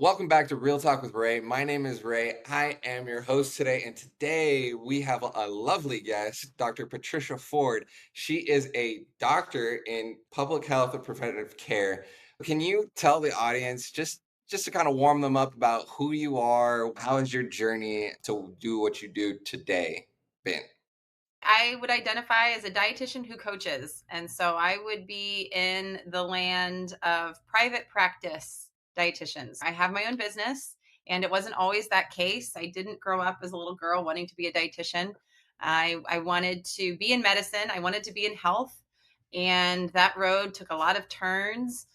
Welcome back to Real Talk with Ray. My name is Ray. I am your host today, and today we have a lovely guest, Dr. Patricia Ford. She is a doctor in public health and preventative care. Can you tell the audience just to kind of warm them up about who you are? How has your journey to do what you do today been? I would identify as a dietitian who coaches. And so I would be in the land of private practice dietitians. I have my own business, and it wasn't always that case. I didn't grow up as a little girl wanting to be a dietitian. I wanted to be in medicine, I wanted to be in health. And that road took a lot of turns.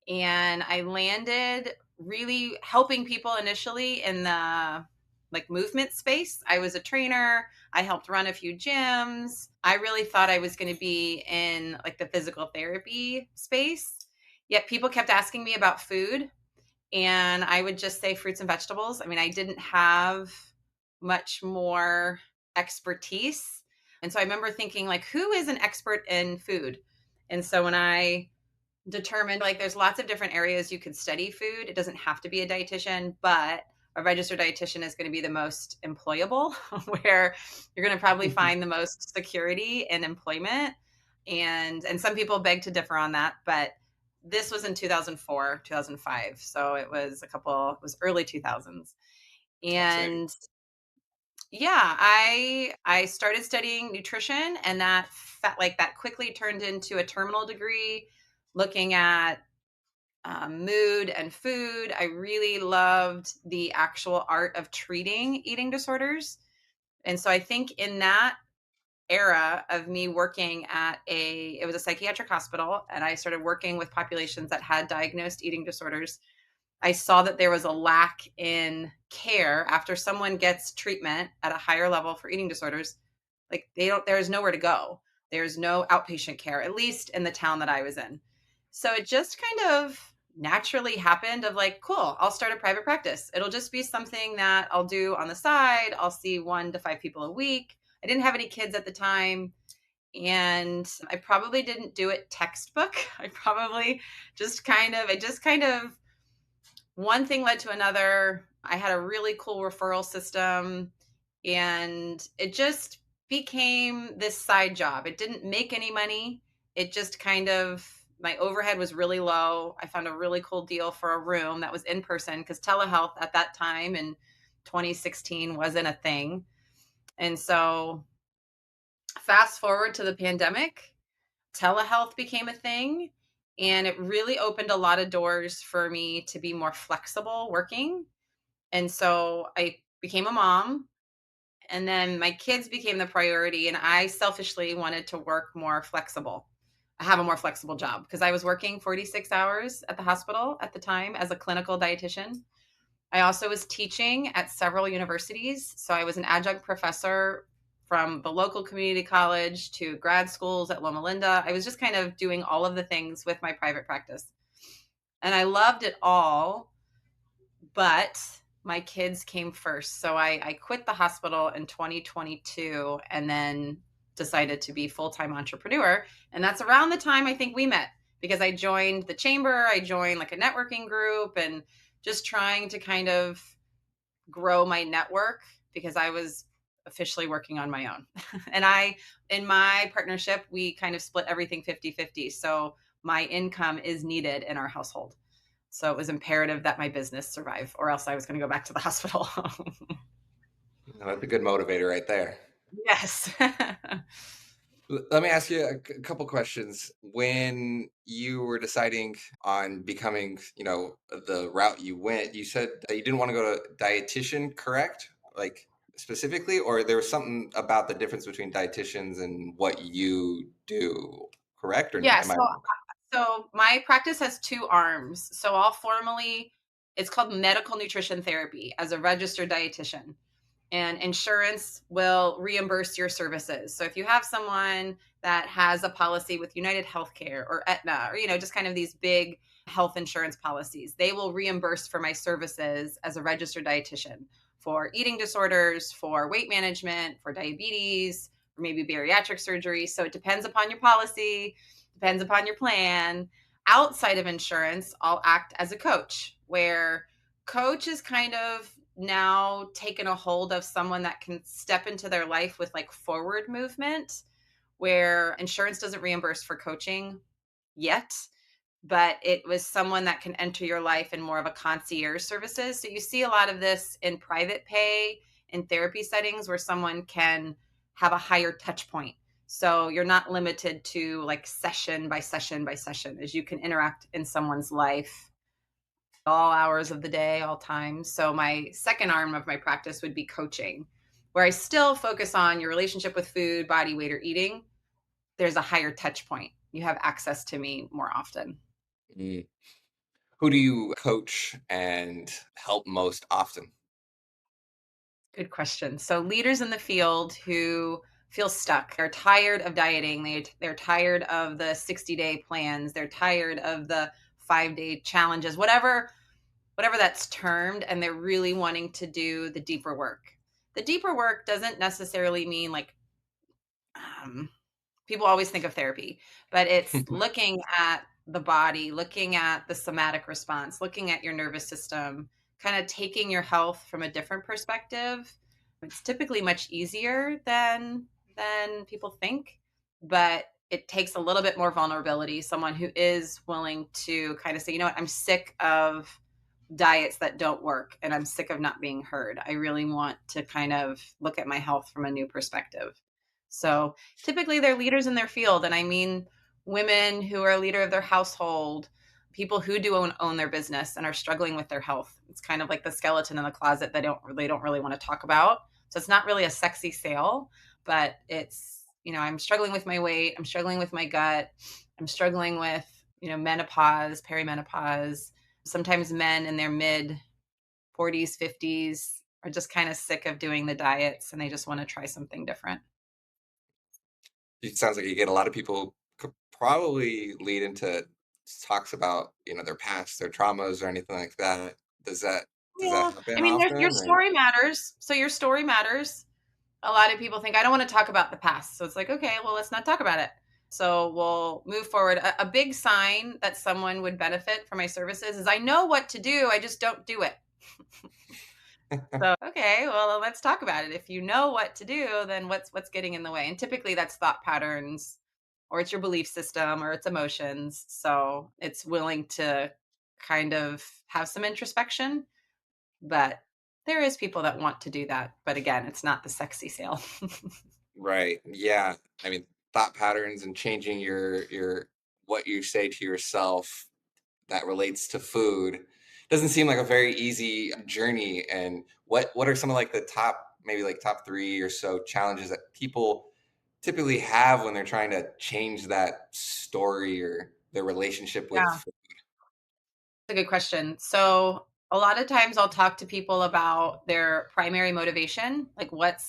And I landed really helping people initially in the movement space. I was a trainer. I helped run a few gyms. I really thought I was going to be in the physical therapy space. Yet people kept asking me about food, and I would just say fruits and vegetables. I mean, I didn't have much more expertise. And so I remember thinking, who is an expert in food? And so when I determined, there's lots of different areas you could study food. It doesn't have to be a dietitian, but a registered dietitian is going to be the most employable, where you're going to probably find the most security in employment. And some people beg to differ on that, but this was in 2004, 2005. So it was early 2000s. Fascinating. And yeah, I started studying nutrition, and that that quickly turned into a terminal degree looking at mood and food. I really loved the actual art of treating eating disorders. And so I think in that era of me working at it was a psychiatric hospital, and I started working with populations that had diagnosed eating disorders. I saw that there was a lack in care after someone gets treatment at a higher level for eating disorders. There's nowhere to go. There's no outpatient care, at least in the town that I was in. So it just kind of naturally happened of cool, I'll start a private practice. It'll just be something that I'll do on the side. I'll see 1 to 5 people a week. I didn't have any kids at the time, and I probably didn't do it textbook. I just kind of one thing led to another. I had a really cool referral system, and it just became this side job. It didn't make any money. It just kind of, my overhead was really low. I found a really cool deal for a room that was in person, because telehealth at that time in 2016 wasn't a thing. And so fast forward to the pandemic, telehealth became a thing, and it really opened a lot of doors for me to be more flexible working. And so I became a mom, and then my kids became the priority, and I selfishly wanted to work more flexible. I have a more flexible job because I was working 46 hours at the hospital at the time as a clinical dietitian. I also was teaching at several universities. So I was an adjunct professor from the local community college to grad schools at Loma Linda. I was just kind of doing all of the things with my private practice. And I loved it all, but my kids came first. So I quit the hospital in 2022 and then decided to be full-time entrepreneur. And that's around the time I think we met, because I joined the chamber, I joined a networking group, and just trying to kind of grow my network, because I was officially working on my own. And in my partnership, we kind of split everything 50-50. So my income is needed in our household. So it was imperative that my business survive, or else I was going to go back to the hospital. That's a good motivator right there. Yes. Let me ask you a couple questions. When you were deciding on becoming, the route you went, you said that you didn't want to go to dietitian, correct? Like specifically, or there was something about the difference between dietitians and what you do, correct? Or Yeah. am I So, wrong? so my practice has two arms. So it's called medical nutrition therapy as a registered dietitian. And insurance will reimburse your services. So if you have someone that has a policy with United Healthcare or Aetna, or just kind of these big health insurance policies, they will reimburse for my services as a registered dietitian for eating disorders, for weight management, for diabetes, or maybe bariatric surgery. So it depends upon your policy, depends upon your plan. Outside of insurance, I'll act as a coach, where Coach is kind of now taken a hold of someone that can step into their life with like forward movement, where insurance doesn't reimburse for coaching yet, but it was someone that can enter your life in more of a concierge services. So you see a lot of this in private pay in therapy settings where someone can have a higher touch point. So you're not limited to like session by session by session, as you can interact in someone's life all hours of the day, all times. So my second arm of my practice would be coaching, where I still focus on your relationship with food, body weight, or eating. There's a higher touch point. You have access to me more often. Mm. Who do you coach and help most often? Good question. So leaders in the field who feel stuck, they're tired of dieting, they're tired of the 60-day plans, they're tired of the 5-day challenges, whatever that's termed, and they're really wanting to do the deeper work. The deeper work doesn't necessarily mean like um, people always think of therapy, but it's looking at the body, looking at the somatic response, looking at your nervous system, kind of taking your health from a different perspective. It's typically much easier than people think, but it takes a little bit more vulnerability. Someone who is willing to kind of say, you know what, I'm sick of diets that don't work and I'm sick of not being heard. I really want to kind of look at my health from a new perspective. So typically they're leaders in their field. And I mean, women who are a leader of their household, people who do own their business and are struggling with their health. It's kind of like the skeleton in the closet they don't really want to talk about. So it's not really a sexy sale, but it's, I'm struggling with my weight. I'm struggling with my gut. I'm struggling with, menopause, perimenopause. Sometimes men in their mid 40s, 50s are just kind of sick of doing the diets and they just want to try something different. It sounds like you get a lot of people could probably lead into talks about, their past, their traumas or anything like that. Does that does that Yeah. I happen mean, your often or story matters. So your story matters. A lot of people think, I don't want to talk about the past. So it's like, okay, well, let's not talk about it. So we'll move forward. A big sign that someone would benefit from my services is I know what to do, I just don't do it. So, okay, well, let's talk about it. If you know what to do, then what's getting in the way? And typically that's thought patterns or it's your belief system or it's emotions. So, it's willing to kind of have some introspection, but there is people that want to do that. But again, it's not the sexy sale. right. Yeah. I mean, thought patterns and changing your what you say to yourself that relates to food doesn't seem like a very easy journey. And what are some of like the top, maybe like top three or so challenges that people typically have when they're trying to change that story or their relationship with Yeah. food? A good question. So a lot of times I'll talk to people about their primary motivation, like what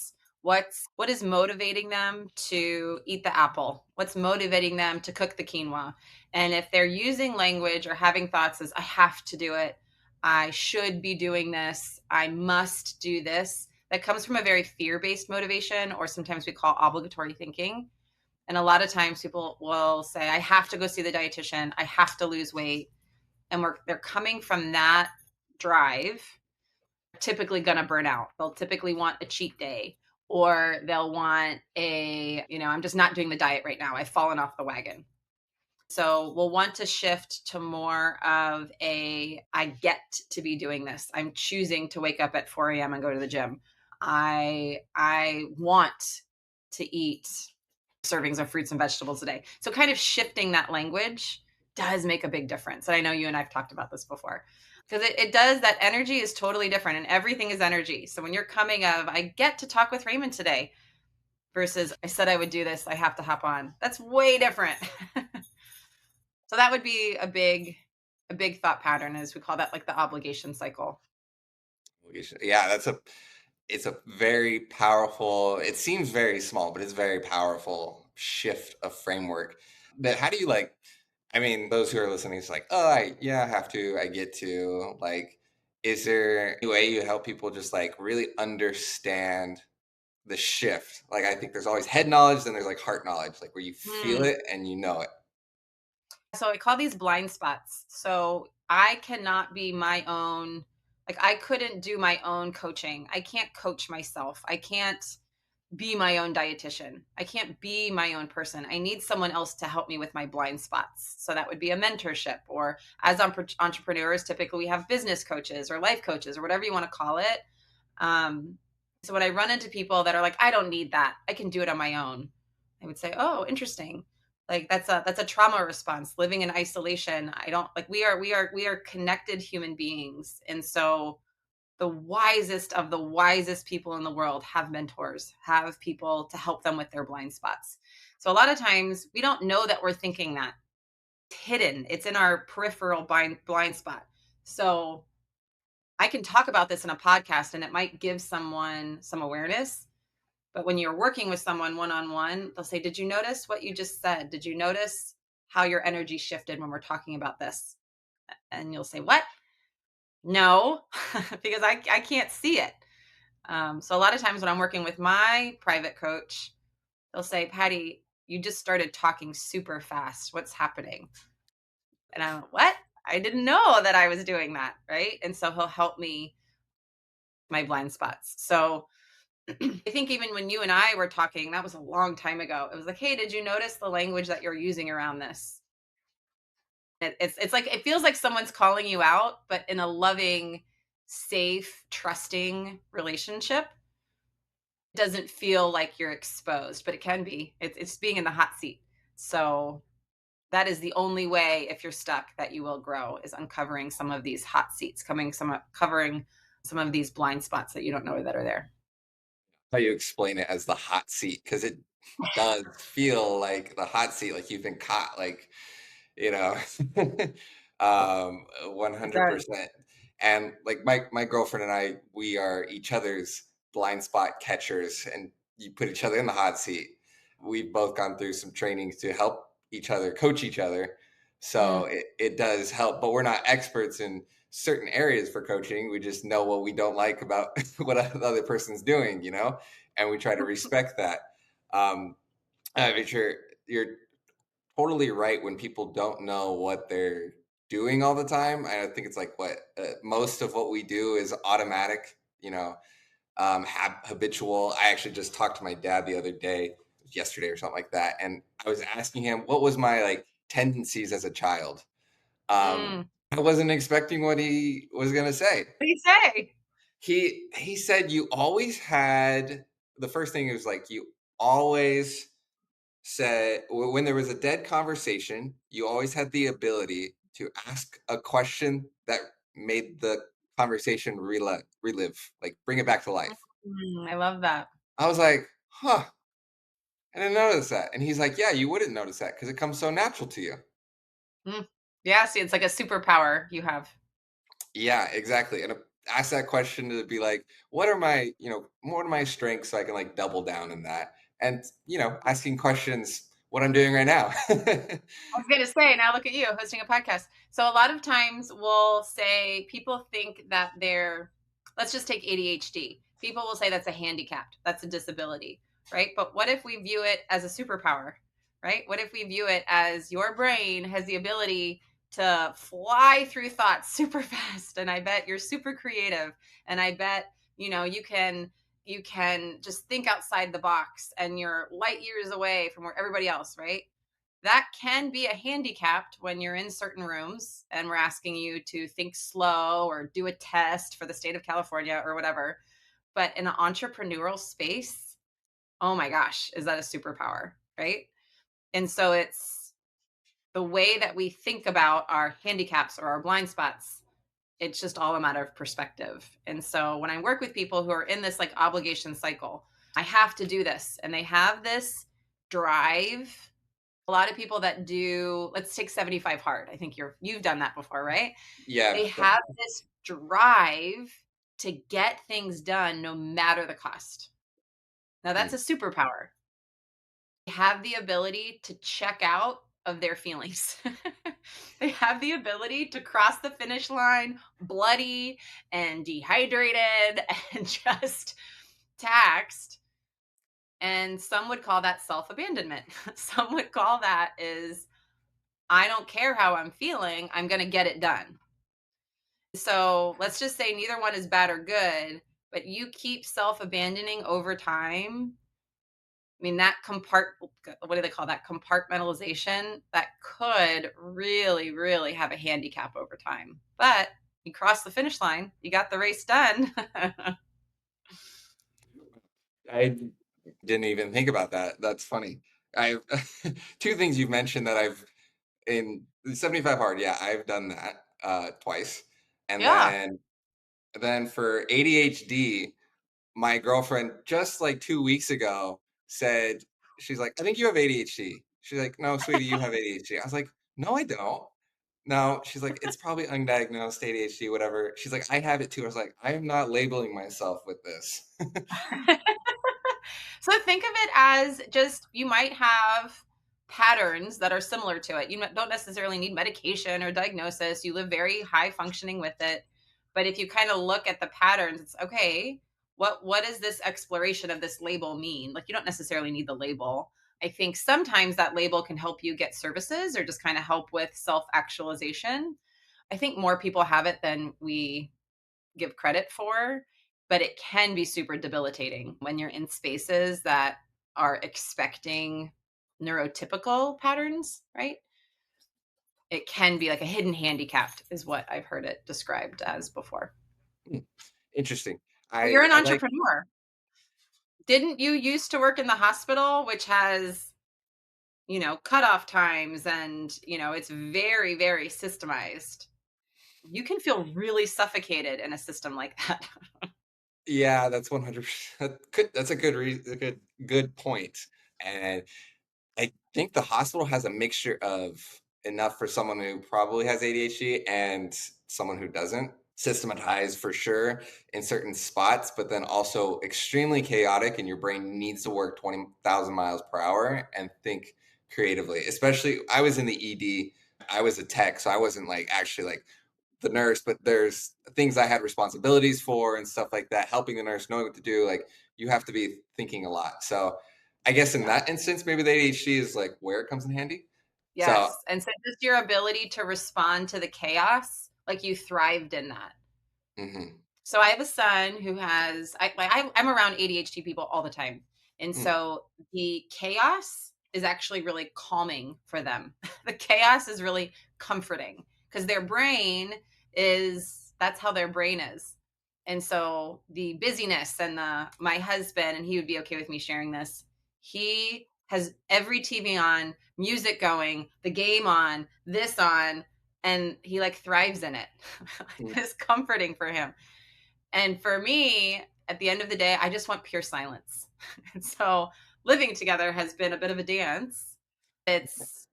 is motivating them to eat the apple? What's motivating them to cook the quinoa? And if they're using language or having thoughts as I have to do it, I should be doing this, I must do this, that comes from a very fear-based motivation or sometimes we call obligatory thinking. And a lot of times people will say I have to go see the dietitian, I have to lose weight, and they're coming from that drive, typically going to burn out. They'll typically want a cheat day or they'll want I'm just not doing the diet right now. I've fallen off the wagon. So we'll want to shift to more of I get to be doing this. I'm choosing to wake up at 4 a.m. and go to the gym. I want to eat servings of fruits and vegetables a day. So kind of shifting that language does make a big difference. And I know you and I've talked about this before because it does. That energy is totally different and everything is energy. So when you're coming of, I get to talk with Raymond today versus I said I would do this, I have to hop on. That's way different. So that would be a big thought pattern, as we call that, like the obligation cycle. Yeah, it's a very powerful, it seems very small, but it's very powerful shift of framework. But how do you like, I mean, those who are listening, it's like, oh, I have to, I get to, like, is there any way you help people just like really understand the shift? Like, I think there's always head knowledge, then there's like heart knowledge, like where you feel Hmm. it and you know it. So I call these blind spots. So I cannot be my own Like I couldn't do my own coaching. I can't coach myself. I can't be my own dietitian. I can't be my own person. I need someone else to help me with my blind spots. So that would be a mentorship, or as entrepreneurs, typically we have business coaches or life coaches or whatever you want to call it. Um, so when I run into people that are like, I don't need that, I can do it on my own, I would say, oh, interesting. Like that's a trauma response, living in isolation. I don't like we are connected human beings. And so the wisest of the wisest people in the world have mentors, have people to help them with their blind spots. So a lot of times we don't know that we're thinking that. It's hidden. It's in our peripheral blind spot. So I can talk about this in a podcast and it might give someone some awareness. But when you're working with someone one on one, they'll say, did you notice what you just said? Did you notice how your energy shifted when we're talking about this? And you'll say, what? No, because I can't see it. So a lot of times when I'm working with my private coach, they'll say, Patty, you just started talking super fast. What's happening? And I'm like, what? I didn't know that I was doing that. Right. And so he'll help me my blind spots. So I think even when you and I were talking, that was a long time ago. It was like, hey, did you notice the language that you're using around this? It's like it feels like someone's calling you out, but in a loving, safe, trusting relationship. It doesn't feel like you're exposed, but it can be. It's being in the hot seat. So that is the only way, if you're stuck, that you will grow, is uncovering some of these hot seats, covering some of these blind spots that you don't know that are there. How you explain it as the hot seat, because it does feel like the hot seat, like you've been caught, like, you know, It does. 100%. And like my girlfriend and I, we are each other's blind spot catchers, and you put each other in the hot seat. We've both gone through some trainings to help each other, coach each other. So Mm. it does help, but we're not experts in certain areas for coaching. We just know what we don't like about what the other person's doing, and we try to respect that. Um, I'm sure you're totally right when people don't know what they're doing all the time. I think it's like what most of what we do is automatic, habitual. I actually just talked to my dad the other day, yesterday or something like that, and I was asking him what was my like tendencies as a child. Mm. I wasn't expecting what he was gonna say. What do you say? He said you always had the first thing is like you always said when there was a dead conversation, you always had the ability to ask a question that made the conversation relive, like bring it back to life. I love that. I was like, huh, I didn't notice that. And he's like, yeah, you wouldn't notice that because it comes so natural to you. Mm. Yeah, see, it's like a superpower you have. Yeah, exactly. And ask that question to be like, what are my strengths so I can like double down in that. And, asking questions, what I'm doing right now. I was gonna say, now look at you hosting a podcast. So a lot of times we'll say people think that they're, let's just take ADHD. People will say that's a handicap, that's a disability, right? But what if we view it as a superpower, right? What if we view it as your brain has the ability to fly through thoughts super fast, and I bet you're super creative, and I bet you can just think outside the box, and you're light years away from where everybody else, right? That can be a handicapped when you're in certain rooms and we're asking you to think slow or do a test for the state of California or whatever. But in an entrepreneurial space, oh my gosh, is that a superpower, right? And so it's the way that we think about our handicaps or our blind spots. It's just all a matter of perspective. And so when I work with people who are in this like obligation cycle, I have to do this, and they have this drive. A lot of people that do, let's take 75 hard. I think you've done that before, right? Yeah, They have this drive to get things done no matter the cost. Now that's definitely. a superpower. They have the ability to check out of their feelings. They have the ability to cross the finish line bloody and dehydrated and just taxed. And some would call that self-abandonment. Some would call that is, I don't care how I'm feeling, I'm going to get it done. So let's just say neither one is bad or good, but you keep self-abandoning over time. I mean, that what do they call that? Compartmentalization that could really, really have a handicap over time. But you crossed the finish line, you got the race done. I didn't even think about that. That's funny. I've two things you've mentioned that I've in 75 hard. Yeah, I've done that twice. And Yeah. then for ADHD, my girlfriend just like 2 weeks ago said, she's like, I think you have ADHD. She's like, no, sweetie, you have ADHD. I was like, no, I don't. No, she's like, it's probably undiagnosed ADHD, whatever. She's like, I have it too. I was like, I am not labeling myself with this. So think of it as just you might have patterns that are similar to it. You don't necessarily need medication or diagnosis. You live very high functioning with it. But if you kind of look at the patterns, it's okay. What does this exploration of this label mean? Like you don't necessarily need the label. I think sometimes that label can help you get services or just kind of help with self-actualization. I think more people have it than we give credit for, but it can be super debilitating when you're in spaces that are expecting neurotypical patterns, right? It can be like a hidden handicap, is what I've heard it described as before. Hmm, interesting. Well, you're an I like, entrepreneur. Didn't you used to work in the hospital, which has, cutoff times and, it's very, very systemized? You can feel really suffocated in a system like that. yeah, that's 100%. That's a good point. And I think the hospital has a mixture of enough for someone who probably has ADHD and someone who doesn't. Systematized for sure in certain spots, but then also extremely chaotic, and your brain needs to work 20,000 miles per hour and think creatively. Especially, I was in the ED, I was a tech, so I wasn't like actually like the nurse, but there's things I had responsibilities for and stuff like that, helping the nurse, knowing what to do. Like you have to be thinking a lot. So I guess in Yeah. that instance, maybe the ADHD is like where it comes in handy. So, Yes, and so just your ability to respond to the chaos, like you thrived in that. mhm, So I have a son who has I'm around ADHD people all the time. And mm, so the chaos is actually really calming for them. The chaos is really comforting because their brain is that's how their brain is. And so the busyness and the my husband, and he would be okay with me sharing this, he has every TV on, music going, the game on, this on, and he like thrives in it. mm, It's comforting for him. And for me, at the end of the day, I just want pure silence. And so living together has been a bit of a dance. It's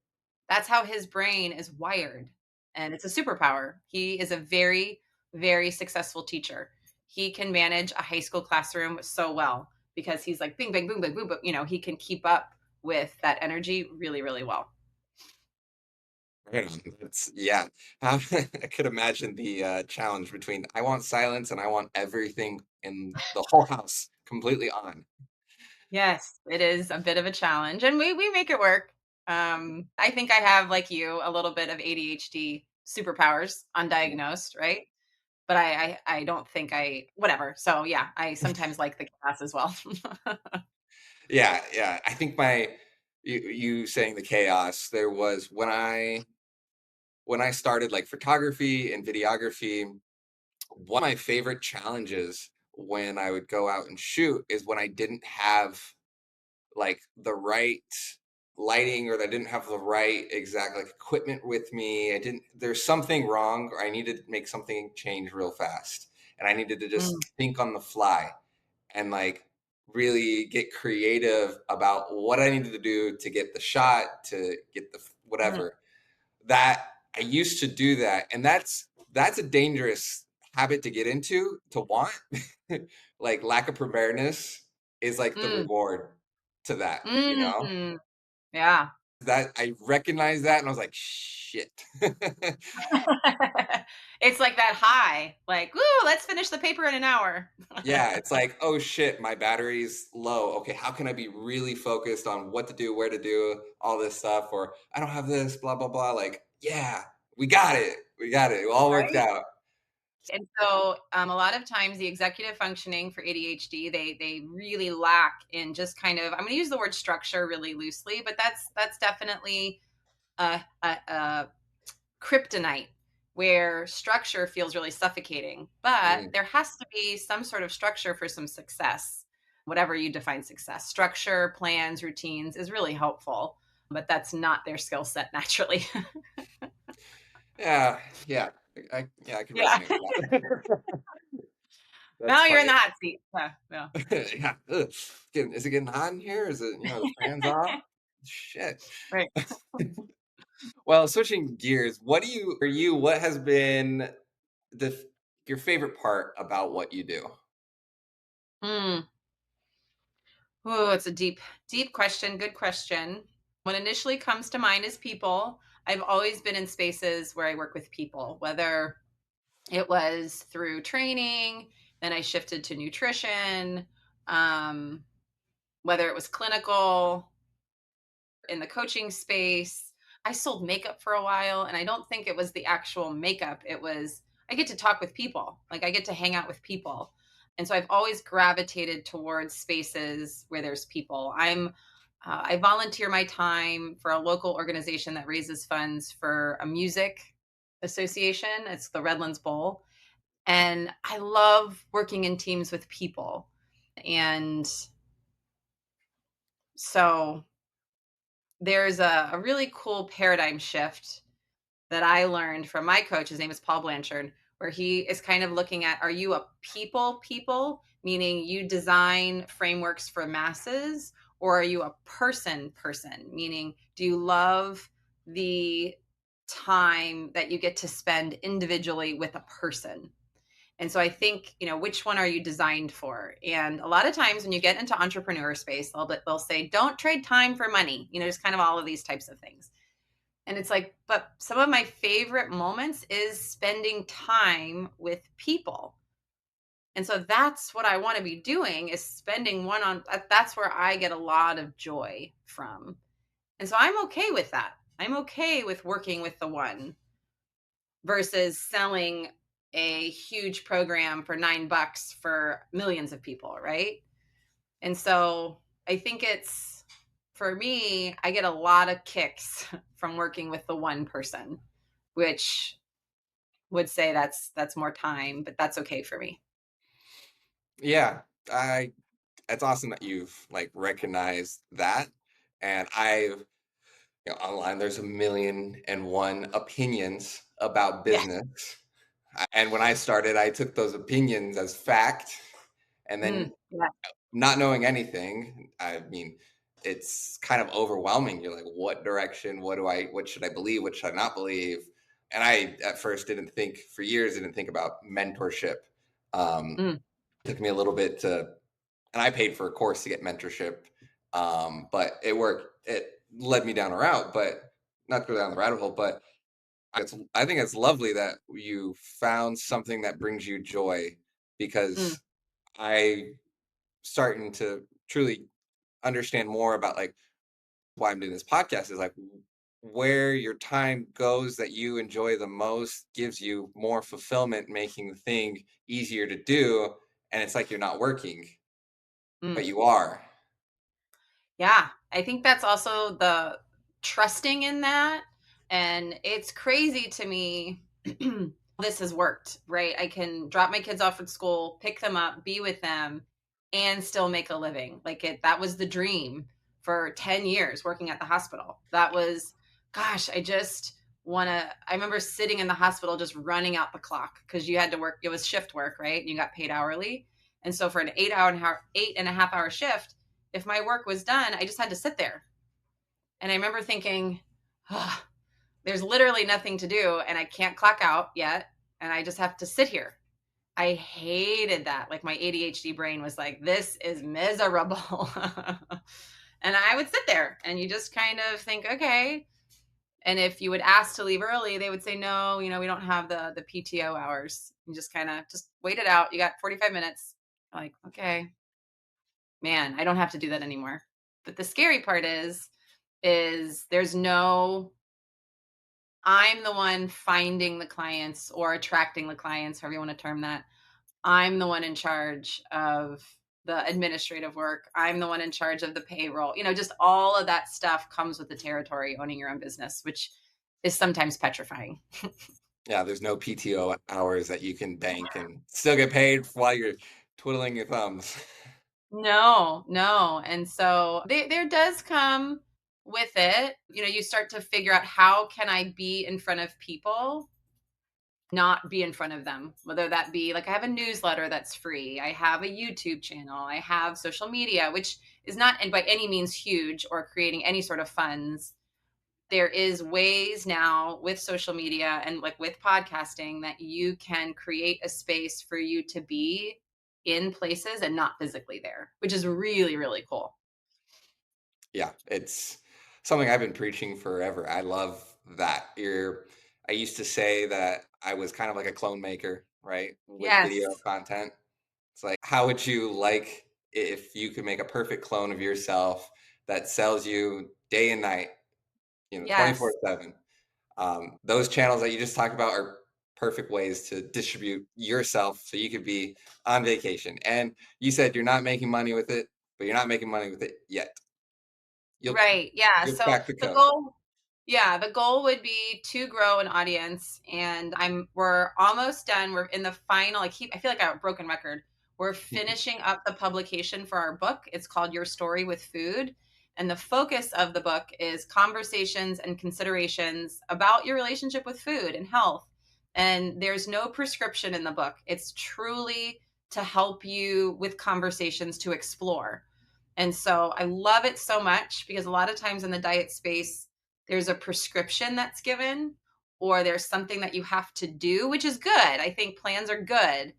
That's how his brain is wired. And it's a superpower. He is a very, very successful teacher. He can manage a high school classroom so well because he's like bing, bang, boom, bang, boom, but he can keep up with that energy really, really well. right on. That's yeah. How, I could imagine the challenge between I want silence and I want everything in the whole house completely on. Yes, it is a bit of a challenge, and we make it work. I think I have, like you, a little bit of ADHD superpowers, undiagnosed, right? But I don't think I whatever. So yeah, I sometimes like the class as well. Yeah, yeah. I think you saying the chaos. There was when I started like photography and videography, one of my favorite challenges when I would go out and shoot is when I didn't have like the right lighting, or that I didn't have the right exact like equipment with me. I didn't There's something wrong, or I needed to make something change real fast. And I needed to just Mm, think on the fly and like really get creative about what I needed to do to get the shot, to get the mhm, whatever. That I used to do that, and that's a dangerous habit to get into, to want. Like lack of preparedness is like the mm, reward to that, you know? mm. Yeah. That I recognized that and I was like, shit. It's like that high, like, "Woo, let's finish the paper in an hour." Yeah, it's like, oh shit, my battery's low. Okay, how can I be really focused on what to do, where to do, all this stuff? Or I don't have this, blah, blah, blah. Like, yeah, we got it. We got it. It all worked Right? out. And so, a lot of times the executive functioning for ADHD, they really lack in just kind of, I'm going to use the word structure really loosely, but that's definitely a kryptonite where structure feels really suffocating. But Mm, there has to be some sort of structure for some success, whatever you define success. Structure, plans, routines is really helpful, but that's not their skill set naturally. yeah, yeah, yeah, I can Yeah. resonate with that. That's Now you're in funny. the hot seat. Yeah. Yeah. Yeah. Ugh. Is it getting hot in here? Is it, the fans off? Shit. Right. Well, switching gears, what has been the your favorite part about what you do? Mm. Oh, it's a deep, deep question. Good question. What initially comes to mind is people. I've always been in spaces where I work with people, whether it was through training, then I shifted to nutrition, um, whether it was clinical, in the coaching space. I sold makeup for a while, and I don't think it was the actual makeup. It was, I get to talk with people, like I get to hang out with people. And so I've always gravitated towards spaces where there's people. I volunteer my time for a local organization that raises funds for a music association. It's the Redlands Bowl. And I love working in teams with people. And so there's a really cool paradigm shift that I learned from my coach. His name is Paul Blanchard, where he is kind of looking at, are you a people, meaning you design frameworks for masses, or are you a person, meaning do you love the time that you get to spend individually with a person? And so I think, which one are you designed for? And a lot of times when you get into entrepreneur space, they'll say, don't trade time for money, just kind of all of these types of things. And it's like, but some of my favorite moments is spending time with people. And so that's what I want to be doing is spending that's where I get a lot of joy from. And so I'm okay with that. I'm okay with working with the one versus selling a huge program for $9 for millions of people, right? And so I think it's, for me, I get a lot of kicks from working with the one person, which would say that's more time, but that's okay for me. Yeah, I it's awesome that you've like recognized that. And online there's a million and one opinions about Yes. business. And when I started, I took those opinions as fact, and then Yeah. not knowing anything, I mean, it's kind of overwhelming. You're like, what direction? What should I believe? What should I not believe? And I, at first, didn't think for years, didn't think about mentorship. Mm, It took me a little bit and I paid for a course to get mentorship. But it worked. It led me down a route, but not to go down the rabbit hole. But I think it's lovely that you found something that brings you joy, mm, because I starting to truly understand more about like why I'm doing this podcast is like where your time goes that you enjoy the most gives you more fulfillment, making the thing easier to do. And it's like you're not working, mm. but you are. Yeah, I think that's also the trusting in that. And it's crazy to me. This has worked, right? I can drop my kids off at school, pick them up, be with them, and still make a living. That was the dream for 10 years working at the hospital. That was, gosh, I remember sitting in the hospital just running out the clock because you had to work. It was shift work, right? You got paid hourly. And so for an 8.5 hour shift, if my work was done, I just had to sit there. And I remember thinking, oh, there's literally nothing to do and I can't clock out yet. And I just have to sit here. I hated that. Like my ADHD brain was like, this is miserable. And I would sit there and you just kind of think, okay. And if you would ask to leave early, they would say, no, we don't have the PTO hours. You just kind of just wait it out. You got 45 minutes. Like, okay, man, I don't have to do that anymore. But the scary part is there's no I'm the one finding the clients or attracting the clients, however you want to term that. I'm the one in charge of the administrative work. I'm the one in charge of the payroll. Just all of that stuff comes with the territory, owning your own business, which is sometimes petrifying. Yeah, there's no PTO hours that you can bank and still get paid while you're twiddling your thumbs. No, no. And so there does come with it, you start to figure out, how can I be in front of people, not be in front of them? Whether that be like, I have a newsletter that's free, I have a YouTube channel, I have social media, which is not and by any means huge or creating any sort of funds. There is ways now with social media and like with podcasting that you can create a space for you to be in places and not physically there, which is really, really cool. Yeah, it's something I've been preaching forever. I love that. I used to say that I was kind of like a clone maker, right? With video Yes. content. It's like, how would you like if you could make a perfect clone of yourself that sells you day and night, Yes. 24/7? Those channels that you just talked about are perfect ways to distribute yourself so you could be on vacation. And you said you're not making money with it, but you're not making money with it yet. You'll Right. Yeah. you'll So crack the the code. goal, yeah, the goal would be to grow an audience, and we're almost done. We're in the final. I feel like a broken record. We're finishing up the publication for our book. It's called Your Story with Food, and the focus of the book is conversations and considerations about your relationship with food and health. And there's no prescription in the book. It's truly to help you with conversations to explore. And so I love it so much because a lot of times in the diet space, there's a prescription that's given, or there's something that you have to do, which is good. I think plans are good.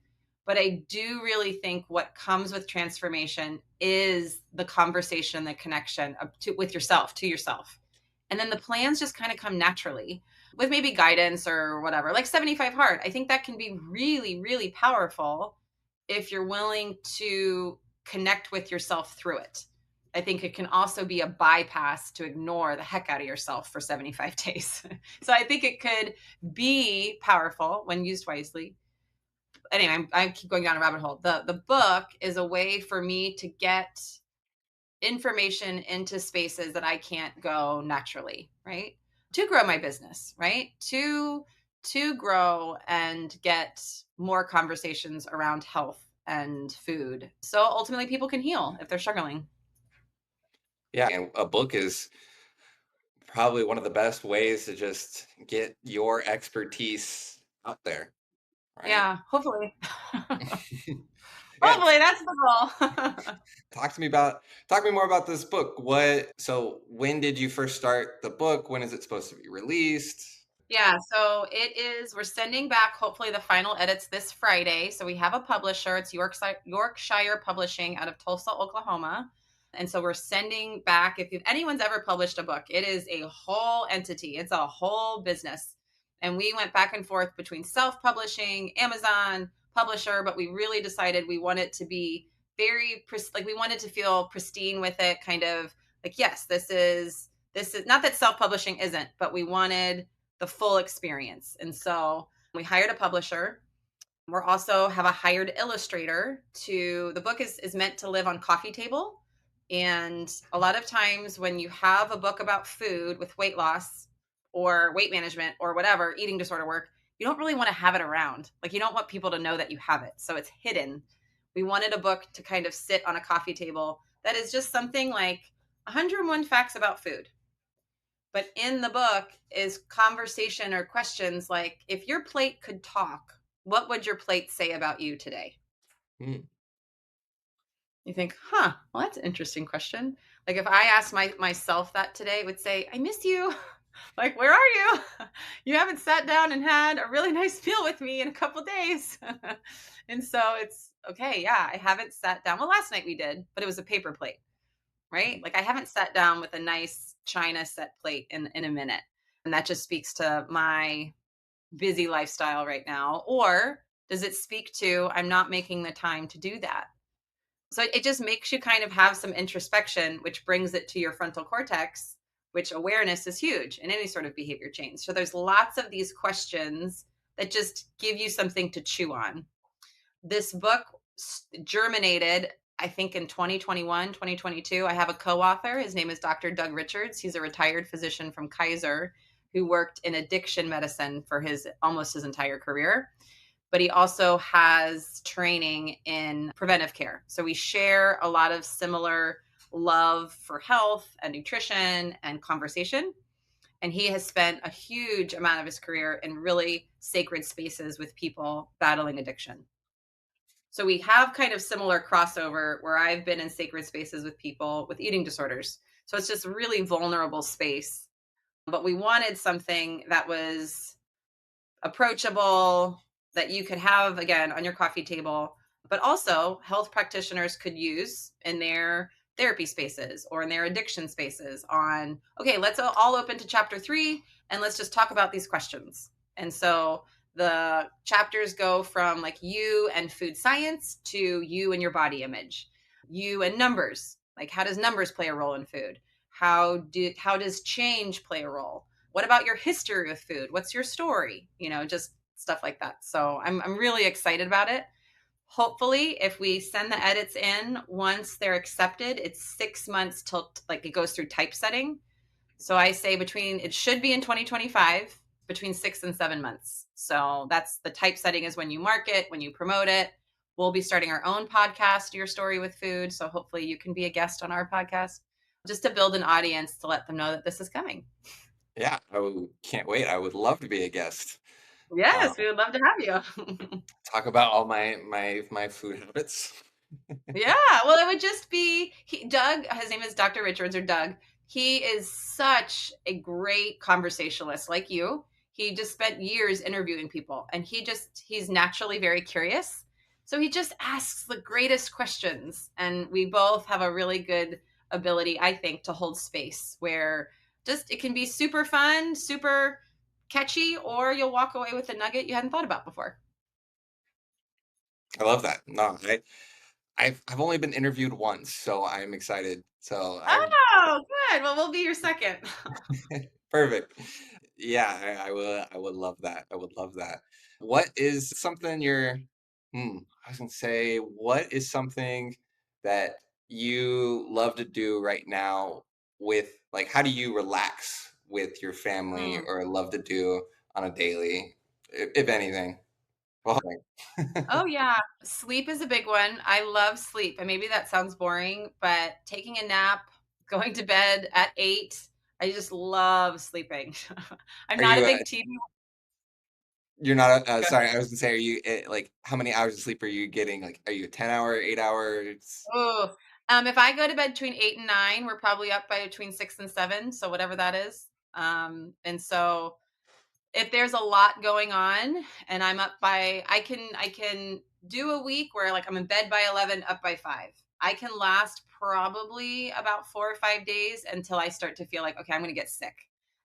But I do really think what comes with transformation is the conversation, the connection with yourself, to yourself. And then the plans just kind of come naturally with maybe guidance or whatever. Like 75 Hard, I think that can be really, really powerful if you're willing to connect with yourself through it. I think it can also be a bypass to ignore the heck out of yourself for 75 days. So I think it could be powerful when used wisely. Anyway, I keep going down a rabbit hole. The book is a way for me to get information into spaces that I can't go naturally, right? To grow my business, right? To grow and get more conversations around health and food. So ultimately people can heal if they're struggling. Yeah, and a book is probably one of the best ways to just get your expertise out there, right? Yeah, hopefully. Yeah, Hopefully that's the goal. talk to me more about this book. When did you first start the book? When is it supposed to be released? Yeah, so we're sending back hopefully the final edits this Friday. So we have a publisher. It's Yorkshire Publishing out of Tulsa, Oklahoma. And so we're sending back, if anyone's ever published a book, it is a whole entity. It's a whole business. And we went back and forth between self-publishing, Amazon, publisher, but we really decided we wanted to be like we wanted to feel pristine with it, kind of like, yes, this is not that self-publishing isn't, but we wanted the full experience. And so we hired a publisher. We're also have a hired illustrator. To The book is meant to live on coffee table. And a lot of times when you have a book about food with weight loss or weight management or whatever, eating disorder work, you don't really want to have it around. Like, you don't want people to know that you have it. So it's hidden. We wanted a book to kind of sit on a coffee table that is just something like 101 facts about food. But in the book is conversation or questions like, if your plate could talk, what would your plate say about you today? Hmm. You think, huh, well, that's an interesting question. Like, if I asked myself that today, it would say, I miss you. Like, where are you? You haven't sat down and had a really nice meal with me in a couple days. And so it's okay. Yeah, I haven't sat down. Well, last night we did, but it was a paper plate, right? Like, I haven't sat down with a nice china set plate in a minute. And that just speaks to my busy lifestyle right now. Or does it speak to, I'm not making the time to do that? So it just makes you kind of have some introspection, which brings it to your frontal cortex. which awareness is huge in any sort of behavior change. So there's lots of these questions that just give you something to chew on. This book germinated, I think, in 2021, 2022. I have a co-author. His name is Dr. Doug Richards. He's a retired physician from Kaiser who worked in addiction medicine for his almost his entire career. But he also has training in preventive care. So we share a lot of similar love for health and nutrition and conversation. And he has spent a huge amount of his career in really sacred spaces with people battling addiction. So we have kind of similar crossover where I've been in sacred spaces with people with eating disorders. So it's just really vulnerable space. But we wanted something that was approachable, that you could have again on your coffee table, but also health practitioners could use in their therapy spaces or in their addiction spaces on, okay, let's all open to chapter 3 and let's just talk about these questions. And so the chapters go from like you and food science to you and your body image, you and numbers, like how does numbers play a role in food, how does change play a role, what about your history with food, what's your story, just stuff like that. So I'm really excited about it. Hopefully, if we send the edits in, once they're accepted, it's 6 months till like it goes through typesetting. So I say it should be in 2025, between 6 and 7 months. So that's the typesetting is when you market, when you promote it. We'll be starting our own podcast, Your Story with Food. So hopefully you can be a guest on our podcast just to build an audience to let them know that this is coming. Yeah, can't wait. I would love to be a guest. Yes, Um, we would love to have you. talk about all my food habits. Yeah, well, it would just be Doug. His name is Dr. Richards or Doug. He is such a great conversationalist, like you. He just spent years interviewing people, and he's naturally very curious. So he just asks the greatest questions, and we both have a really good ability, I think, to hold space where just it can be super fun, super catchy, or you'll walk away with a nugget you hadn't thought about before. I love that. No, I've only been interviewed once, so I'm excited. So I'm Oh, good. Well, we'll be your second. perfect. Yeah, I would love that. I would love that. What is something I was gonna say, what is something that you love to do right now with like how do you relax with your family Mm. or love to do on a daily, if anything? Well, Oh, yeah. Sleep is a big one. I love sleep. And maybe that sounds boring, but taking a nap, going to bed at 8, I just love sleeping. I'm are not a you big TV. you're not sorry, I was gonna say, are you like how many hours of sleep are you getting? Like, are you a 10 hour, 8 hours? Oh, if I go to bed between 8 and 9, we're probably up by between 6 and 7. So whatever that is. And so if there's a lot going on and I'm up by I can do a week where like I'm in bed by 11, up by 5. I can last probably about 4 or 5 days until I start to feel like okay, I'm going to get sick.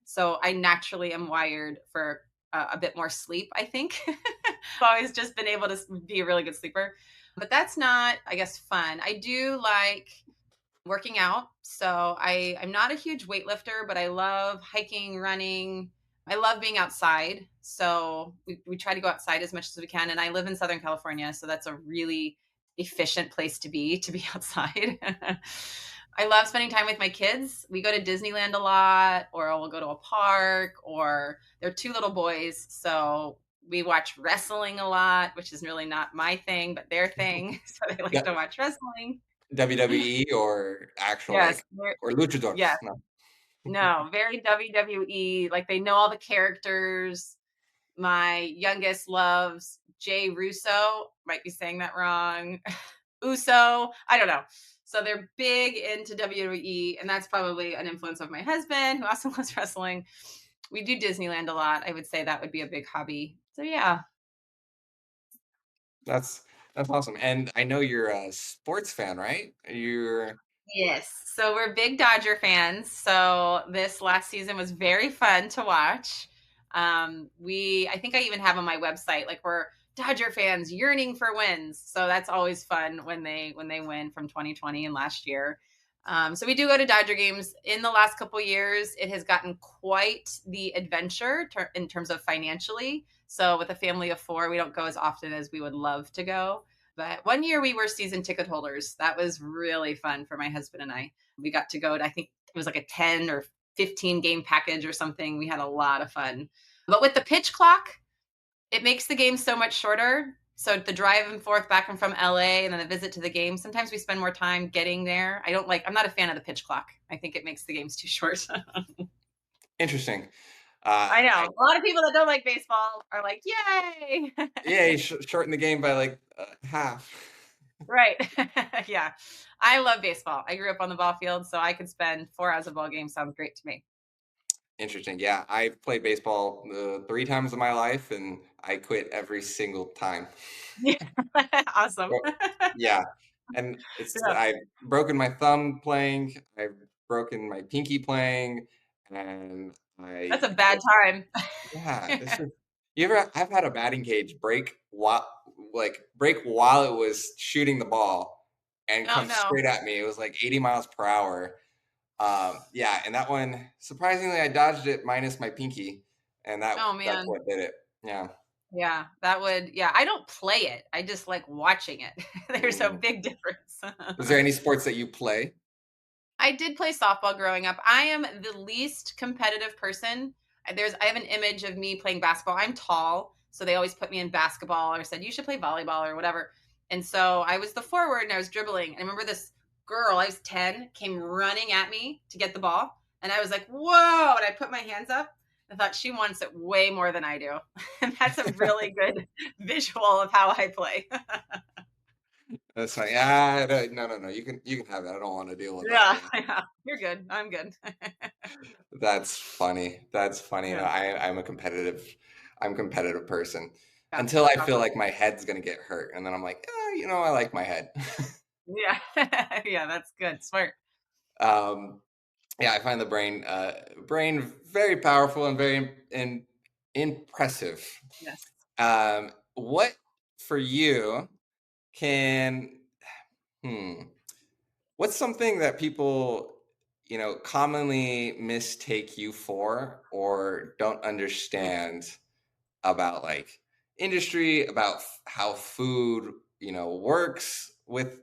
So I naturally am wired for a bit more sleep, I think. I've always just been able to be a really good sleeper. But that's not, I guess, fun. I do like working out. So I'm not a huge weightlifter, but I love hiking, running. I love being outside. So we try to go outside as much as we can. And I live in Southern California. So that's a really efficient place to be outside. I love spending time with my kids. We go to Disneyland a lot, or we'll go to a park, or they're 2 little boys. So we watch wrestling a lot, which is really not my thing, but their thing. So they like Yeah, to watch wrestling. WWE or actual Yes, like or luchadors? yes. No. No, very WWE, like, they know all the characters. My youngest loves Jay Russo, might be saying that wrong. Uso, I don't know. So they're big into WWE, and that's probably an influence of my husband, who also loves wrestling. We do Disneyland a lot. I would say that would be a big hobby. So, yeah. That's that's awesome. And I know you're a sports fan, right? You're Yes. So we're big Dodger fans. So this last season was very fun to watch. I think I even have on my website, like we're Dodger fans yearning for wins. So that's always fun when they win from 2020 and last year. So we do go to Dodger games. In the last couple years, it has gotten quite the adventure in terms of financially. So with a family of four, we don't go as often as we would love to go. But one year we were season ticket holders. That was really fun for my husband and I. We got to go to, I think it was like a 10 or 15 game package or something. We had a lot of fun. But with the pitch clock, it makes the game so much shorter. So the drive and forth back and from LA and then the visit to the game, sometimes we spend more time getting there. I'm not a fan of the pitch clock. I think it makes the games too short. Interesting. I know. I A lot of people that don't like baseball are like, yay. Yeah, you shorten the game by like half. Right. Yeah. I love baseball. I grew up on the ball field, so I could spend 4 hours of ball game. Sounds great to me. Interesting. Yeah, I've played baseball 3 times in my life, and I quit every single time. Yeah. Awesome. Well, yeah, and Yeah. I've broken my thumb playing. I've broken my pinky playing, and That's a bad time. yeah, this is. You ever? I've had a batting cage break while it was shooting the ball, and Oh come no. straight at me. It was like 80 miles per hour. Yeah, and that one, surprisingly, I dodged it minus my pinky, and Oh that's man. what did it. Yeah. Yeah, that would, yeah, I don't play it. I just like watching it. There's a Mm. big difference. Is there any sports that you play? I did play softball growing up. I am the least competitive person. I have an image of me playing basketball. I'm tall, so they always put me in basketball or said you should play volleyball or whatever. And so I was the forward and I was dribbling. And I remember this girl, I was 10, came running at me to get the ball. And I was like, whoa. And I put my hands up. I thought she wants it way more than I do. And that's a really good visual of how I play. That's fine. Yeah, no, no, no. You can have that. I don't want to deal with that. Yeah, Yeah. yeah. You're good. I'm good. That's funny. That's funny. No, Yeah. I'm a competitive person Yeah, until I that's feel awesome. like my head's gonna get hurt, and then I'm like, I like my head. Yeah. Yeah, that's good. Smart. um, yeah, I find the brain very powerful and very impressive. Yes. What for you can hmm, what's something that people, commonly mistake you for or don't Mm. understand about like industry, about how food, works with,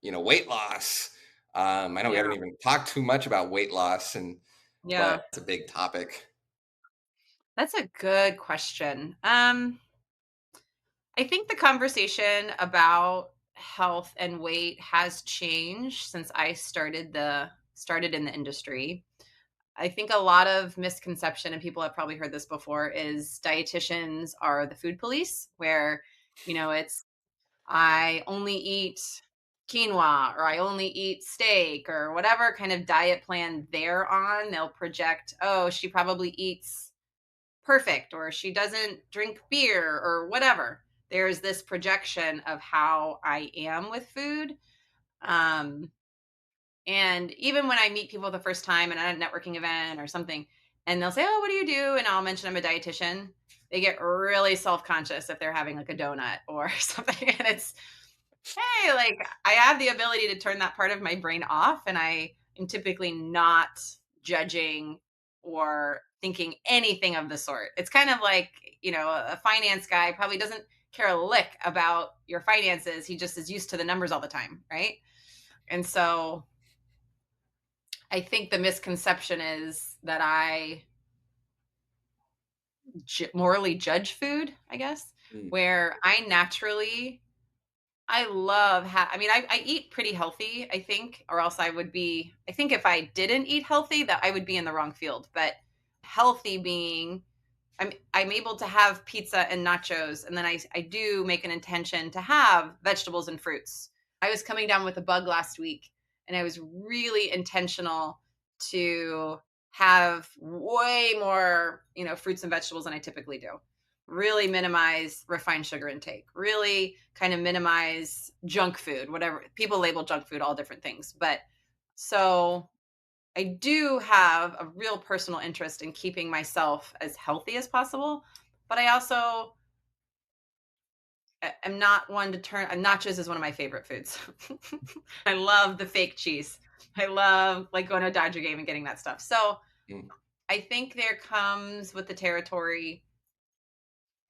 weight loss? I know we Yeah. haven't even talked too much about weight loss, but Yeah. it's a big topic. That's a good question. I think the conversation about health and weight has changed since I started in the industry. I think a lot of misconception, and people have probably heard this before, is dietitians are the food police, where, it's I only eat quinoa or I only eat steak or whatever kind of diet plan they're on. They'll project, oh, she probably eats perfect or she doesn't drink beer or whatever. There's this projection of how I am with food. Um, and even when I meet people the first time and at a networking event or something, and they'll say, "Oh, what do you do?" And I'll mention I'm a dietitian. They get really self conscious if they're having like a donut or something. And it's, hey, like I have the ability to turn that part of my brain off, and I am typically not judging or thinking anything of the sort. It's kind of like, a finance guy probably doesn't care a lick about your finances. He just is used to the numbers all the time, right? And so I think the misconception is that I morally judge food, I guess, Mm. where I love I mean, I eat pretty healthy, I think, or else I think if I didn't eat healthy, that I would be in the wrong field. But healthy being, I'm able to have pizza and nachos, and then I do make an intention to have vegetables and fruits. I was coming down with a bug last week, and I was really intentional to have way more, fruits and vegetables than I typically do. Really minimize refined sugar intake. Really kind of minimize junk food, whatever people label junk food, all different things. But so I do have a real personal interest in keeping myself as healthy as possible, but I also am not one to turn nachos is one of my favorite foods. I love the fake cheese. I love like going to a Dodger game and getting that stuff. So Mm, I think there comes with the territory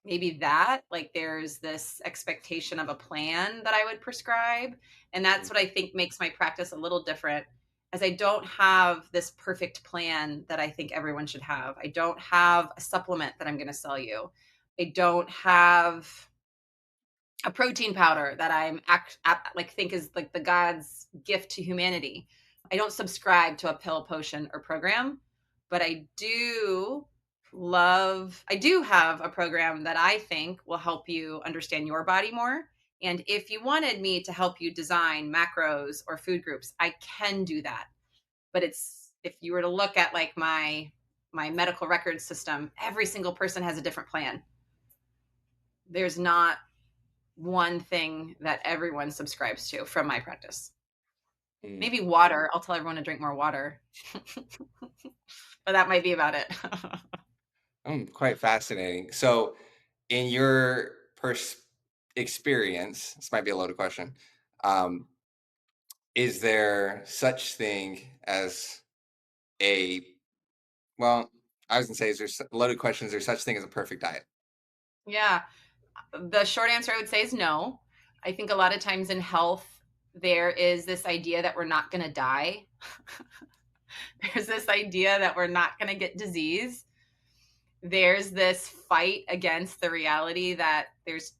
maybe that like there's this expectation of a plan that I would prescribe, and that's mm, what I think makes my practice a little different, as I don't have this perfect plan that I think everyone should have. I don't have a supplement that I'm going to sell you. I don't have a protein powder that like think is like the God's gift to humanity. I don't subscribe to a pill, potion, or program, but I do have a program that I think will help you understand your body more. And if you wanted me to help you design macros or food groups, I can do that. But it's if you were to look at like my medical record system, every single person has a different plan. There's not one thing that everyone subscribes to from my practice. mm. Maybe water. I'll tell everyone to drink more water, but that might be about it. Quite fascinating. So, in your experience, this might be a loaded question. Um, is there such thing as a well? I was gonna say, is there loaded question? Is there such thing as a perfect diet? Yeah. The short answer I would say is no. I think a lot of times in health, there is this idea that we're not going to die. There's this idea that we're not going to get disease. There's this fight against the reality that there's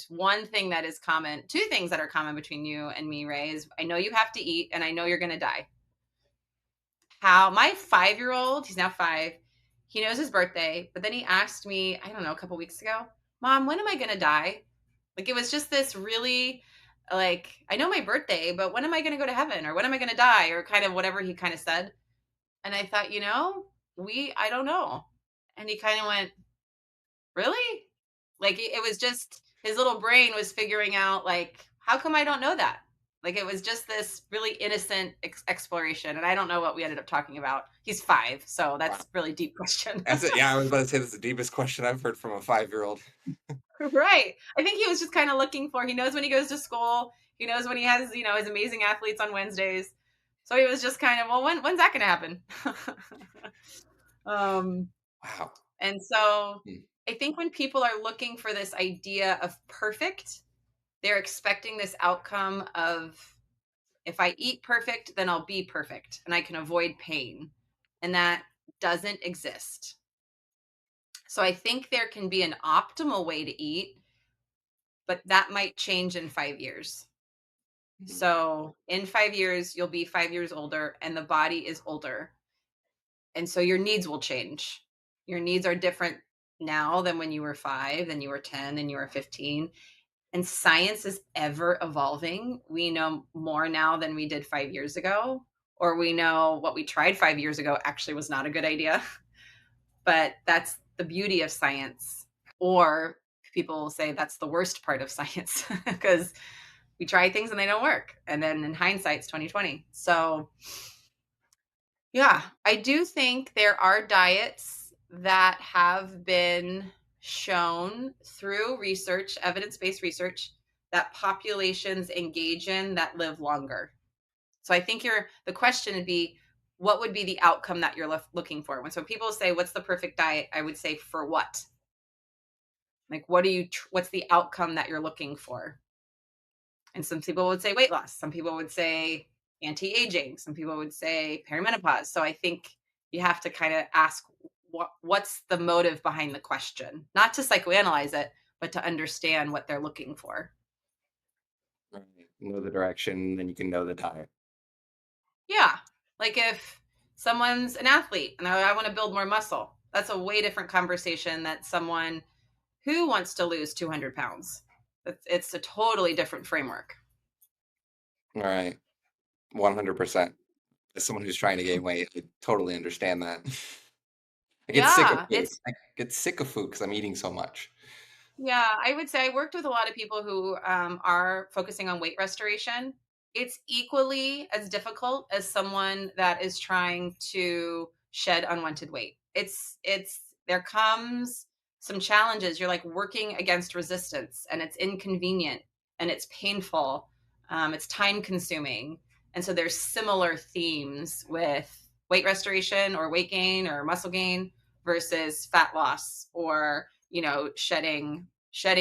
one thing that is common, two things that are common between you and me, Ray, is I know you have to eat and I know you're going to die. How my 5 year old, he's now 5, he knows his birthday, but then he asked me, I don't know, a couple weeks ago, Mom, when am I going to die? Like it was just this really like, I know my birthday, but when am I going to go to heaven or when am I going to die or kind of whatever he kind of said. And I thought, I don't know. And he kind of went, really? Like it was just his little brain was figuring out like how come I don't know that? Like it was just this really innocent exploration, and I don't know what we ended up talking about. He's 5, so Wow, that's really deep question. that's it. Yeah, I was about to say that's the deepest question I've heard from a 5-year-old. Right. I think he was just kind of looking for. He knows when he goes to school. He knows when he has his amazing athletes on Wednesdays. So he was just kind of, well, when's that going to happen? um, Wow. and so Mm, I think when people are looking for this idea of perfect, they're expecting this outcome of if I eat perfect, then I'll be perfect and I can avoid pain. And that doesn't exist. So I think there can be an optimal way to eat, but that might change in 5 years. mm, So in 5 years, you'll be 5 years older and the body is older. And so your needs will change. Your needs are different now than when you were 5, than you were 10, than you were 15. And science is ever evolving. We know more now than we did 5 years ago, or we know what we tried 5 years ago actually was not a good idea. But that's the beauty of science. Or people will say that's the worst part of science because we try things and they don't work. And then in hindsight, it's 2020. So, yeah, I do think there are diets that have been shown through research, evidence based research, that populations engage in that live longer. So I think the question would be, what would be the outcome that you're looking for? When so people say, "What's the perfect diet?" I would say, "For what? Like, what's the outcome that you're looking for?" And some people would say weight loss. Some people would say anti-aging. Some people would say perimenopause. So I think you have to kind of ask what's the motive behind the question, not to psychoanalyze it, but to understand what they're looking for. right. Know the direction, then you can know the diet. Yeah. Like if someone's an athlete and I want to build more muscle, that's a way different conversation than someone who wants to lose 200 pounds. It's a totally different framework. All right. 100%. As someone who's trying to gain weight, I totally understand that. I get sick of Yeah, food. I get sick of food because I'm eating so much. yeah, I would say I worked with a lot of people who are focusing on weight restoration. It's equally as difficult as someone that is trying to shed unwanted weight. There comes some challenges. You're like working against resistance, and it's inconvenient and it's painful. It's time consuming. And so there's similar themes with weight restoration or weight gain or muscle gain versus fat loss or, shedding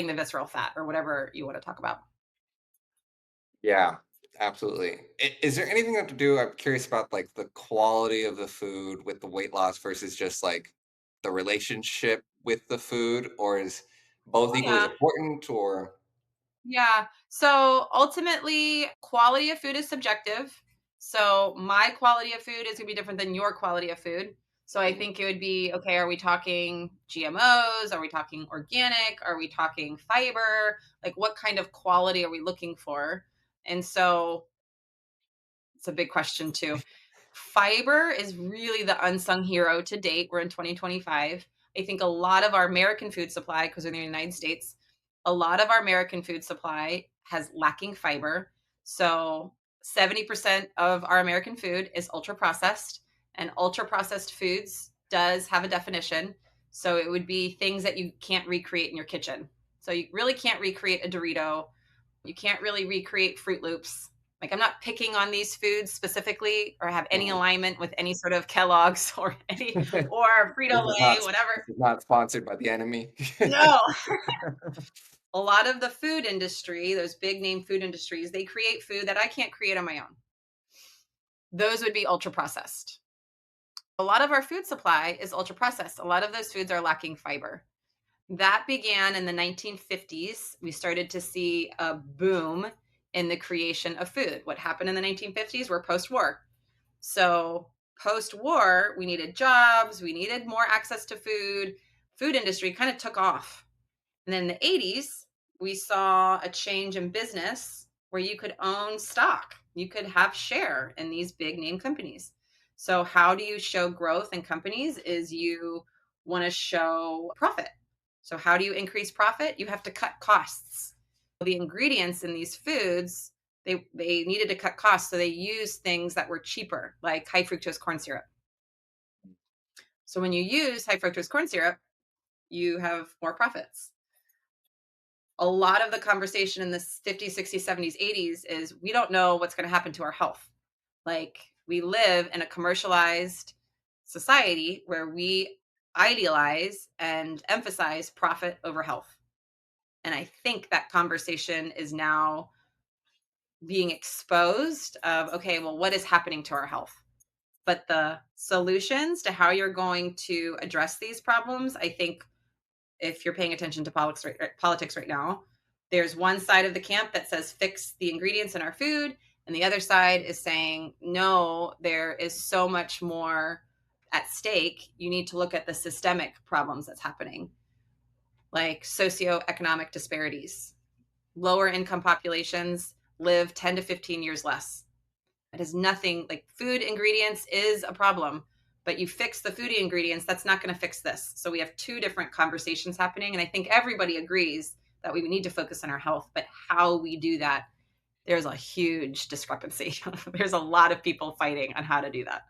the visceral fat or whatever you want to talk about. Yeah, absolutely. Is there anything that to do? I'm curious about like the quality of the food with the weight loss versus just like the relationship with the food, or is both Oh equally as yeah. important? Or Yeah. So ultimately, quality of food is subjective. So my quality of food is going to be different than your quality of food. So I think it would be okay, are we talking GMOs? Are we talking organic? Are we talking fiber? Like, what kind of quality are we looking for? And so it's a big question too. Fiber is really the unsung hero to date. We're in 2025. I think a lot of our American food supply, because we're in the United States, a lot of our American food supply has lacking fiber. So 70% of our American food is ultra processed, and ultra processed foods does have a definition. So it would be things that you can't recreate in your kitchen. So you really can't recreate a Dorito. You can't really recreate Fruit Loops. Like, I'm not picking on these foods specifically or have any Mhm. alignment with any sort of Kellogg's or any or This is not Frito-Lay, whatever. this is not sponsored by the enemy. No. A lot of the food industry, those big name food industries, they create food that I can't create on my own. Those would be ultra processed. A lot of our food supply is ultra processed. A lot of those foods are lacking fiber. That began in the 1950s. We started to see a boom in the creation of food. What happened in the 1950s? We're post war. So, post war, we needed jobs, we needed more access to food. Food industry kind of took off. And then in the 80s, we saw a change in business where you could own stock, you could have share in these big name companies. So, how do you show growth in companies? Is you want to show profit. So, how do you increase profit? You have to cut costs. The ingredients in these foods, they needed to cut costs. So, they used things that were cheaper, like high fructose corn syrup. So, when you use high fructose corn syrup, you have more profits. A lot of the conversation in the 50s, 60s, 70s, 80s is we don't know what's going to happen to our health. Like, we live in a commercialized society where we idealize and emphasize profit over health. And I think that conversation is now being exposed of, okay, well, what is happening to our health? But the solutions to how you're going to address these problems, I think if you're paying attention to politics right now, there's one side of the camp that says fix the ingredients in our food, and the other side is saying no, there is so much more at stake. You need to look at the systemic problems that's happening, like socioeconomic disparities. Lower income populations live 10 to 15 years less. It has nothing, like, food ingredients is a problem, but you fix the food ingredients, that's not going to fix this. So we have two different conversations happening. And I think everybody agrees that we need to focus on our health, but how we do that, there's a huge discrepancy. There's a lot of people fighting on how to do that.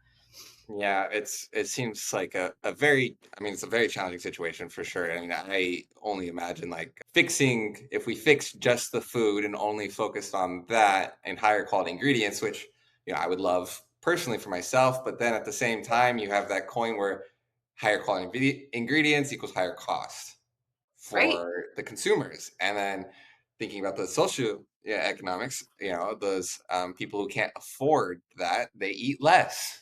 Yeah, it seems like a very, I mean, it's a very challenging situation for sure. I mean, I only imagine like fixing, if we fix just the food and only focused on that and higher quality ingredients, which, I would love personally for myself, but then at the same time, you have that coin where higher quality ingredients equals higher cost Right. for the consumers. And then thinking about the social, yeah, economics, those people who can't afford that, they eat less,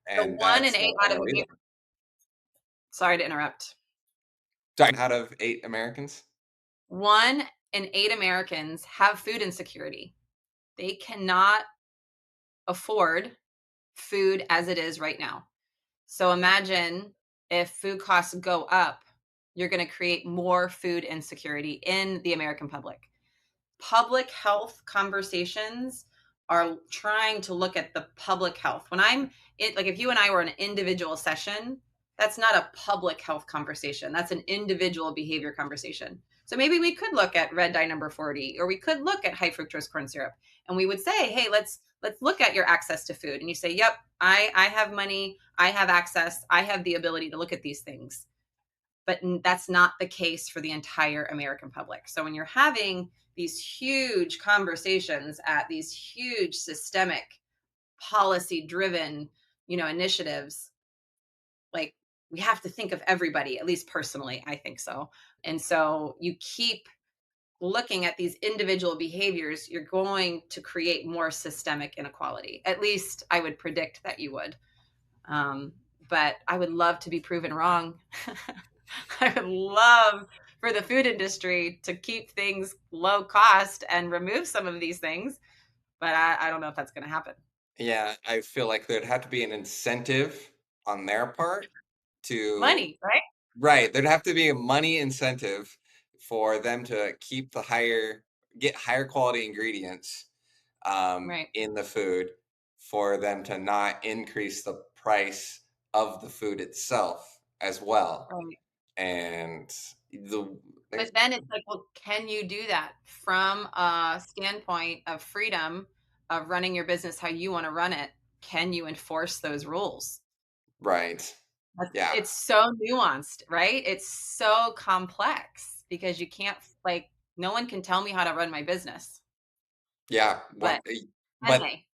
So and one in that's eight out of unavailable. sorry to interrupt. Sorry, out of 8 Americans. 1 in 8 Americans have food insecurity. They cannot afford food as it is right now. So imagine if food costs go up, you're going to create more food insecurity in the American public. Public health conversations are trying to look at the public health. When I'm it, like, if you and I were in an individual session, that's not a public health conversation. That's an individual behavior conversation. So maybe we could look at red dye number 40, or we could look at high fructose corn syrup, and we would say, hey, let's look at your access to food. And you say, yep, I have money, I have access, I have the ability to look at these things. But that's not the case for the entire American public. So when you're having these huge conversations at these huge systemic policy driven, initiatives, like we have to think of everybody, at least personally, I think so. And so you keep looking at these individual behaviors, you're going to create more systemic inequality. At least I would predict that you would. Um, but I would love to be proven wrong. I would love for the food industry to keep things low cost and remove some of these things, but I don't know if that's going to happen. Yeah, I feel like there'd have to be an incentive on their part to, Money, right? right, there'd have to be a money incentive for them to keep get higher quality ingredients Right, in the food for them to not increase the price of the food itself as well. right. And the there's But then it's like, well, can you do that from a standpoint of freedom of running your business how you want to run it? Can you enforce those rules? right. Yeah. It's so nuanced, right? It's so complex because you can't, like, no one can tell me how to run my business, Yeah. but can But they?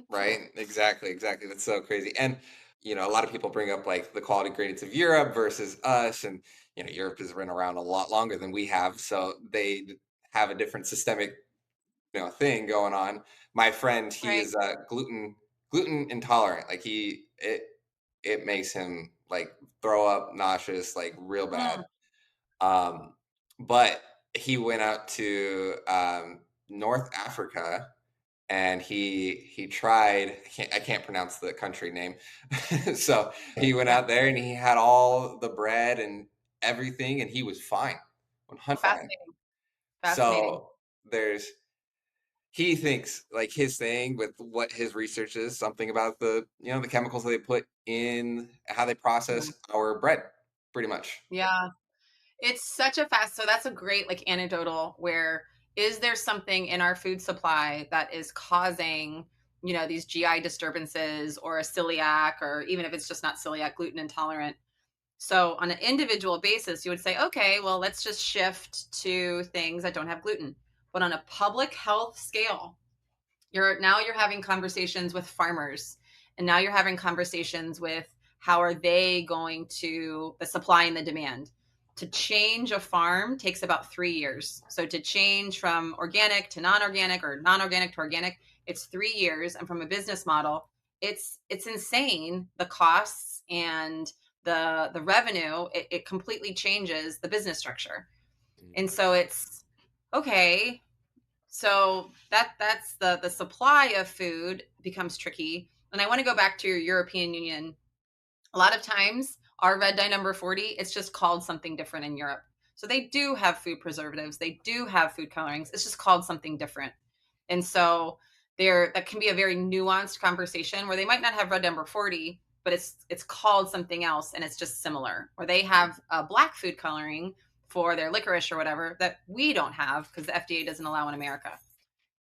right, exactly, exactly. That's so crazy. And a lot of people bring up like the quality grades of Europe versus us, and Europe has been around a lot longer than we have, so they have a different systemic, thing going on. My friend, he Right. is gluten intolerant. Like it makes him like throw up, nauseous, like real bad. Mm, Um, but he went out to North Africa and he tried. I can't pronounce the country name, so he went yeah. out there and he had all the bread and everything, and he was fine, 100 fine. Fascinating. Fascinating. So there's he thinks like his thing with what his research is something about the chemicals that they put in how they Yeah. process our bread, pretty much. Yeah. It's such a so that's a great like anecdotal where is there something in our food supply that is causing, these GI disturbances or a celiac, or even if it's just not celiac, gluten intolerant. So on an individual basis, you would say, okay, well, let's just shift to things that don't have gluten. But on a public health scale, you're having conversations with farmers, and now you're having conversations with how are they going to the supply and the demand. To change a farm takes about 3 years. So to change from organic to non-organic or non-organic to organic, it's 3 years. And from a business model, it's insane, the costs and the revenue. It completely changes the business structure. And so it's okay, so that's the supply of food becomes tricky. And I want to go back to your European Union. A lot of times our red dye number 40, it's just called something different in Europe. So they do have food preservatives, they do have food colorings, it's just called something different. And so there that can be a very nuanced conversation where they might not have red number 40, but it's called something else and it's just similar. Or they have a black food coloring for their licorice or whatever that we don't have because the FDA doesn't allow in America.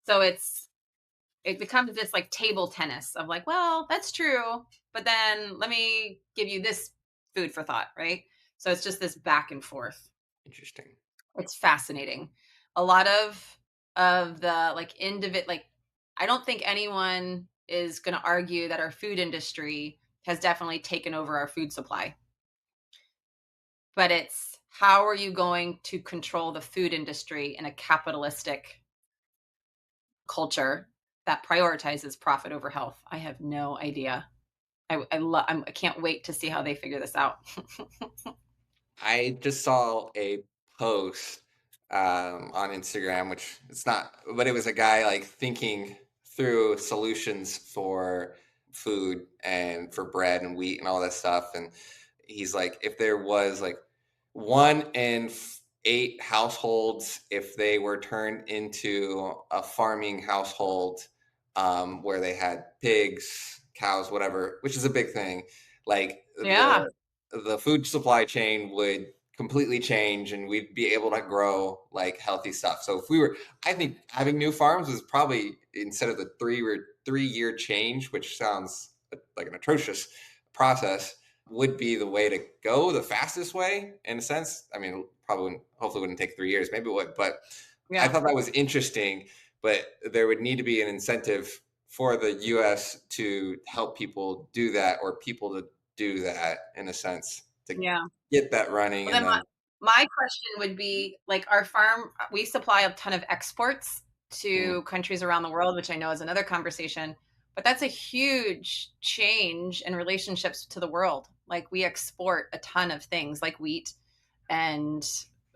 So it becomes this like table tennis of like, well, that's true, but then let me give you this food for thought, right? So it's just this back and forth. Interesting. It's fascinating. A lot of the like like I don't think anyone is going to argue that our food industry has definitely taken over our food supply. But it's how are you going to control the food industry in a capitalistic culture that prioritizes profit over health? I have no idea. I can't wait to see how they figure this out. I just saw a post on Instagram, which it's not, but it was a guy like thinking through solutions for food and for bread and wheat and all that stuff. And he's like, if there was like one in eight households, if they were turned into a farming household where they had pigs, cows, whatever, which is a big thing, like Yeah, the food supply chain would completely change and we'd be able to grow like healthy stuff. So if we were, I think having new farms is probably instead of the 3 year change, which sounds like an atrocious process, would be the way to go, the fastest way in a sense. I mean, probably hopefully wouldn't take 3 years, maybe it would, but I yeah, thought that was interesting. But there would need to be an incentive for the US to help people do that, or people to do that in a sense, to Yeah. get that running Well, and then then my question would be like our farm, we supply a ton of exports mm, to countries around the world, which I know is another conversation, but that's a huge change in relationships to the world. Like we export a ton of things like wheat, and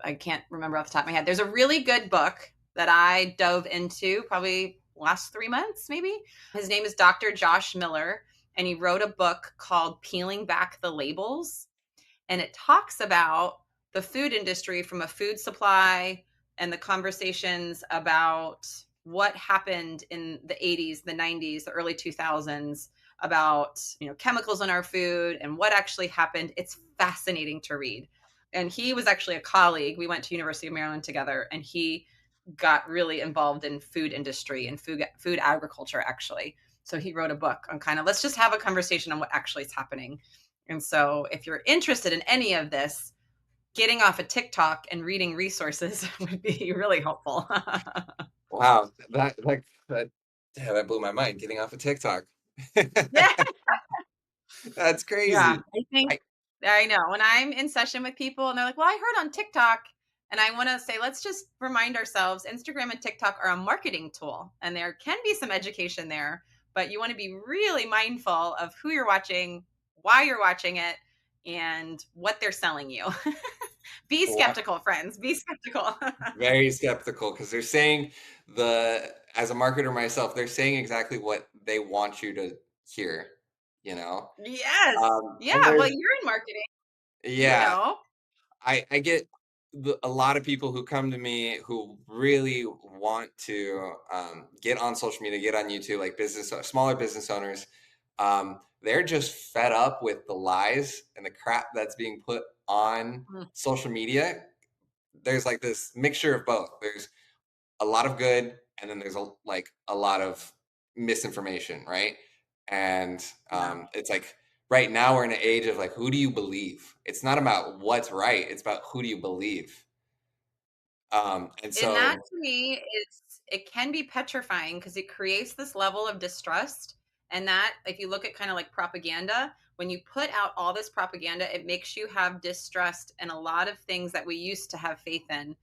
I can't remember off the top of my head. There's a really good book that I dove into probably last 3 months, maybe. His name is Dr. Josh Miller, and he wrote a book called Peeling Back the Labels, and it talks about the food industry from a food supply and the conversations about what happened in the 80s, the 90s, the early 2000s about, chemicals in our food and what actually happened. It's fascinating to read. And he was actually a colleague. We went to University of Maryland together, and he got really involved in food industry and food agriculture actually. So he wrote a book on kind of, let's just have a conversation on what actually is happening. And so if you're interested in any of this, getting off of TikTok and reading resources would be really helpful. wow, that yeah, that blew my mind, getting off of TikTok. Yeah. That's Yeah. crazy. I I know. When I'm in session with people and they're like, well, I heard on TikTok, and I want to say, let's just remind ourselves Instagram and TikTok are a marketing tool, and there can be some education there, but you want to be really mindful of who you're watching, why you're watching it, and what they're selling you. Be wa skeptical, friends. Be skeptical. very skeptical because they're saying as a marketer myself, they're saying exactly what they want you to hear, you know? Yes. And Yeah. Well, there's you're in marketing, you yeah, know. I get a lot of people who come to me who really want to get on social media, get on YouTube, like smaller business owners. They're just fed up with the lies and the crap that's being put on Mm, social media. There's like this mixture of both. There's a lot of good, and then there's a lot of misinformation, right? And yeah. it's like right now we're in an age of like, who do you believe? It's not about what's right; it's about who do you believe. And And that so, to me is, it can be petrifying because it creates this level of distrust. And that, if you look at kind of like propaganda, when you put out all this propaganda, it makes you have distrust in a lot of things that we used to have faith in.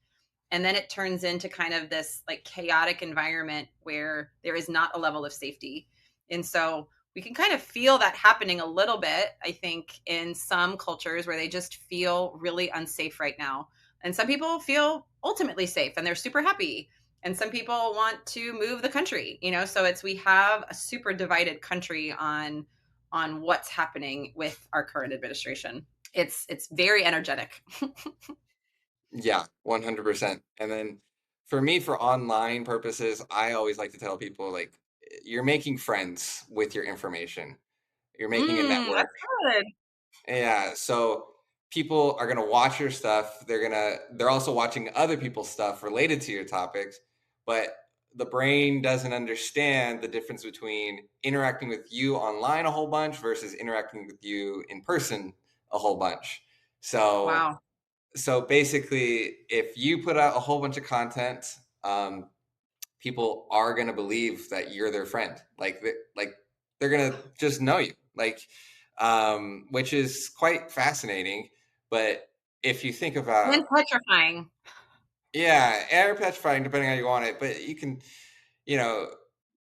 And then it turns into kind of this like chaotic environment where there is not a level of safety. And so we can kind of feel that happening a little bit, I think, in some cultures where they just feel really unsafe right now. And some people feel ultimately safe and they're super happy. And some people want to move the country, so we have a super divided country on what's happening with our current administration. It's very energetic. yeah, 100%. And then for me, for online purposes, I always like to tell people like, you're making friends with your information. You're making a network. That's good. Yeah, so people are gonna watch your stuff. They're also watching other people's stuff related to your topics, but the brain doesn't understand the difference between interacting with you online a whole bunch versus interacting with you in person a whole bunch. So Wow. so basically, if you put out a whole bunch of content, people are gonna believe that you're their friend. Like they're gonna just know you. Which is quite fascinating. But if you think about And petrifying. yeah, air petrifying, depending on how you want it. But you can, you know,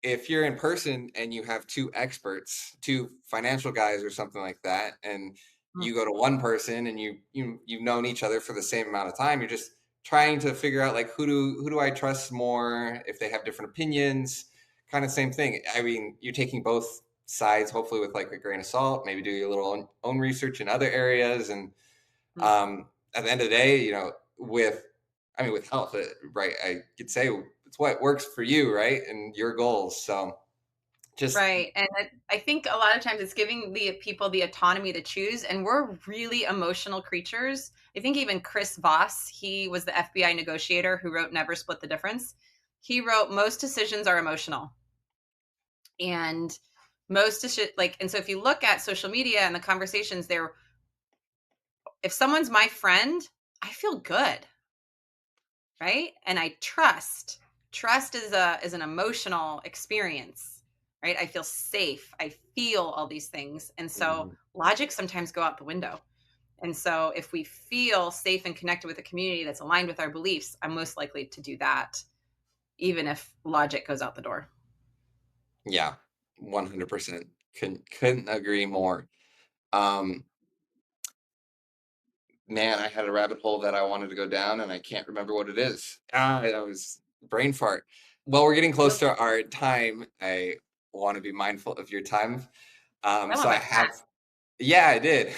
if you're in person and you have two experts, two financial guys or something like that, and Mm, you go to one person and you've known each other for the same amount of time, you're just trying to figure out like who do I trust more if they have different opinions, kind of same thing. I mean, you're taking both sides, hopefully with like a grain of salt, maybe do your little own research in other areas, and mm. at the end of the day, with I mean, with health, right? I could say it's what works for you, right, and your goals. So just Right. And I think a lot of times it's giving the people the autonomy to choose. And we're really emotional creatures. I think even Chris Voss, he was the FBI negotiator who wrote Never Split the Difference. He wrote most decisions are emotional. And and so if you look at social media and the conversations there, if someone's my friend, I feel good, right? And I trust. Trust is an emotional experience, right? I feel safe. I feel all these things. And so Mhm. logic sometimes go out the window. And so if we feel safe and connected with a community that's aligned with our beliefs, I'm most likely to do that, even if logic goes out the door. Yeah, 100%. Couldn't agree more. Um, Man, I had a rabbit hole that I wanted to go down, and I can't remember what it is. That was brain fart. Well, we're getting close Nope. to our time. I want to be mindful of your time. I So love I a have, yeah, I did.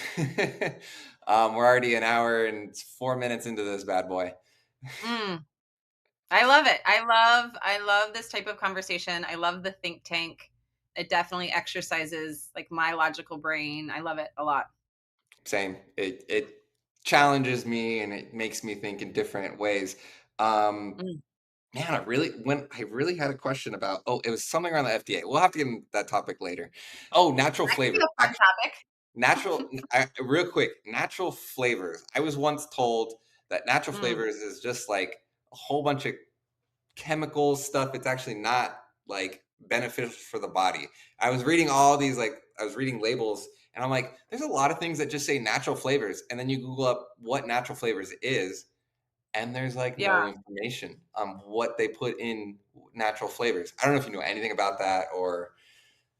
We're already an hour and 4 minutes into this bad boy. mm, I love it. I love this type of conversation. I love the think tank. It definitely exercises like my logical brain. I love it a lot. Same. It challenges me and it makes me think in different ways. Um, Mm. Man, I really had a question about, oh, it was something around the FDA. We'll have to get into that topic later. Oh, natural That could be flavors. a fun Natural, topic. real quick, natural flavors. I was once told that natural Mm, flavors is just like a whole bunch of chemical stuff. It's actually not like beneficial for the body. I was reading all these, like, I was reading labels and I'm like, there's a lot of things that just say natural flavors. And then you Google up what natural flavors is, and there's like yeah. no information on what they put in natural flavors. I don't know if you know anything about that or.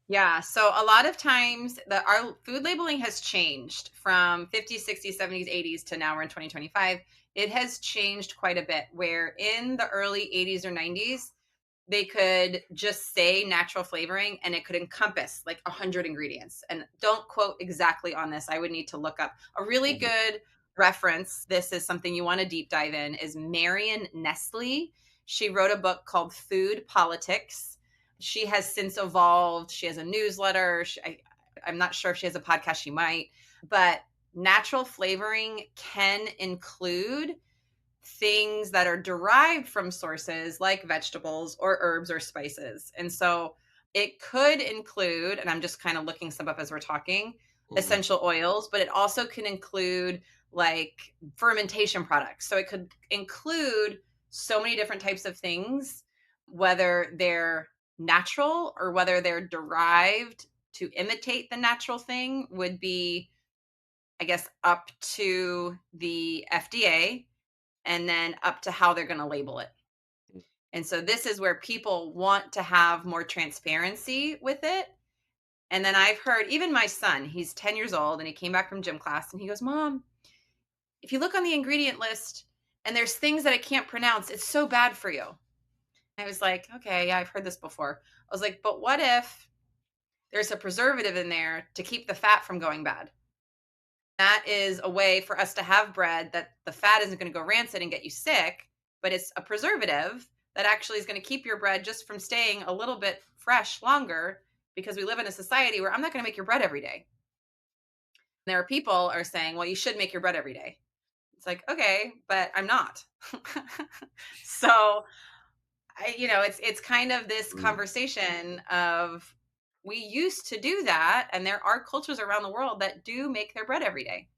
Yeah. So a lot of times our food labeling has changed from 50s, 60s, 70s, 80s to now we're in 2025. It has changed quite a bit where in the early 80s or 90s, they could just say natural flavoring and it could encompass like 100 ingredients. And don't quote exactly on this. I would need to look up a really Mhm, good reference. This is something you want to deep dive in is Marion Nestle. She wrote a book called Food Politics. She has since evolved. She has a newsletter. I'm not sure if she has a podcast. She might, but natural flavoring can include things that are derived from sources like vegetables or herbs or spices. And so it could include, and I'm just kind of looking some up as we're talking, mhm. essential oils, but it also can include like fermentation products. So it could include so many different types of things, whether they're natural or whether they're derived to imitate the natural thing would be, I guess, up to the FDA and then up to how they're going to label it. And so this is where people want to have more transparency with it. And then I've heard even my son, he's 10 years old and he came back from gym class and he goes, "Mom, if you look on the ingredient list and there's things that I can't pronounce, it's so bad for you." I was like, "Okay, yeah, I've heard this before." I was like, "But what if there's a preservative in there to keep the fat from going bad?" That is a way for us to have bread that the fat isn't going to go rancid and get you sick, but it's a preservative that actually is going to keep your bread just from staying a little bit fresh longer because we live in a society where I'm not going to make your bread every day. There are people are saying, "Well, you should make your bread every day." It's like, "Okay, but I'm not." So, it's kind of this Mm, conversation of we used to do that and there are cultures around the world that do make their bread every day.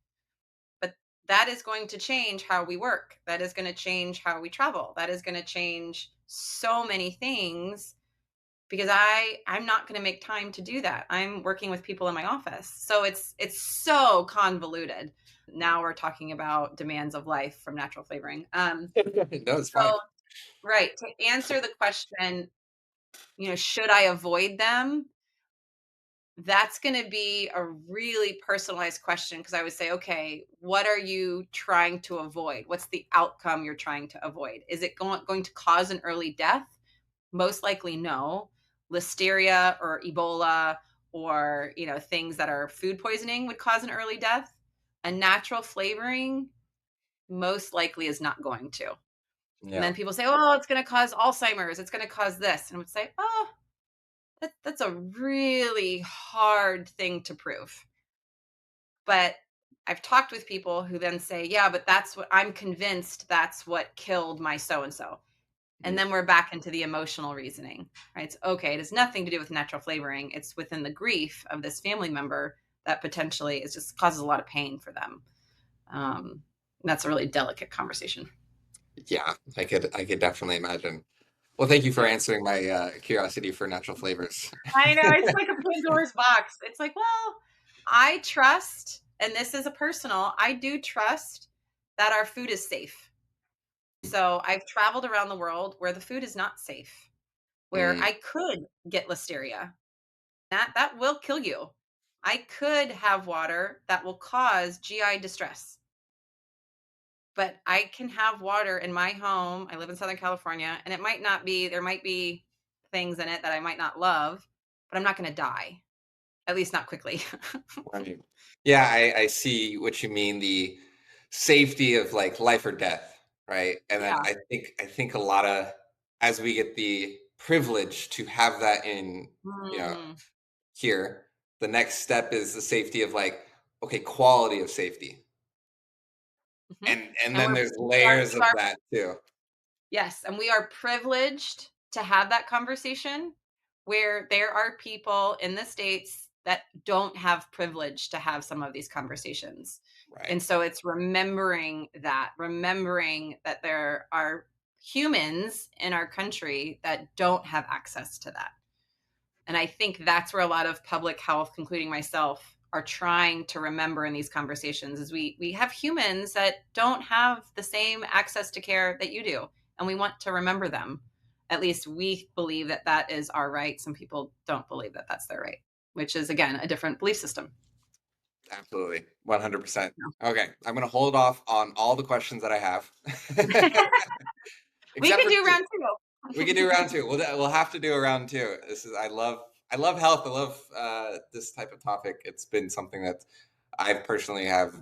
But that is going to change how we work. That is going to change how we travel. That is going to change so many things because I'm not going to make time to do that. I'm working with people in my office. So it's so convoluted. Now we're talking about demands of life from natural flavoring. no, it's fine. So right, to answer the question, should I avoid them? That's going to be a really personalized question because I would say, okay, what are you trying to avoid? What's the outcome you're trying to avoid? Is it going to cause an early death? Most likely, no. Listeria or Ebola or things that are food poisoning would cause an early death. A natural flavoring most likely is not going to. And Yeah. then people say, oh, it's going to cause Alzheimer's. It's going to cause this. And I would say, oh, that's a really hard thing to prove. But I've talked with people who then say, yeah, but that's what I'm convinced that's what killed my so and so. And Mm, then we're back into the emotional reasoning, right? It's okay. It has nothing to do with natural flavoring. It's within the grief of this family member that potentially is just causes a lot of pain for them. That's a really delicate conversation. yeah, I could definitely imagine. Well, thank you for answering my curiosity for natural flavors. I know, it's like a Pandora's box. It's like, well, I trust, and this is a personal, I do trust that our food is safe. So I've traveled around the world where the food is not safe, where Mm, I could get listeria. That will kill you. I could have water that will cause GI distress. But I can have water in my home. I live in Southern California, and it might not be there might be things in it that I might not love, but I'm not gonna die, at least not quickly. right. Yeah, I see what you mean. The safety of like life or death, right? And then Yeah. I think a lot of as we get the privilege to have that in, you know, Mm, here, the next step is the safety of like, okay, quality of safety. mhm, And and then we're there's we layers of are that too. yes, and we are privileged to have that conversation where there are people in the States that don't have privilege to have some of these conversations. Right. And so it's remembering that there are humans in our country that don't have access to that. And I think that's where a lot of public health, including myself, are trying to remember in these conversations is we have humans that don't have the same access to care that you do, and we want to remember them. At least we believe that that is our right. Some people don't believe that that's their right, which is again a different belief system. Absolutely. 100%. Okay, I'm going to hold off on all the questions that I have. We Except can for do two. round We can do two. round two. We'll have to do a round two. This is I love health. I love this type of topic. It's been something that I personally have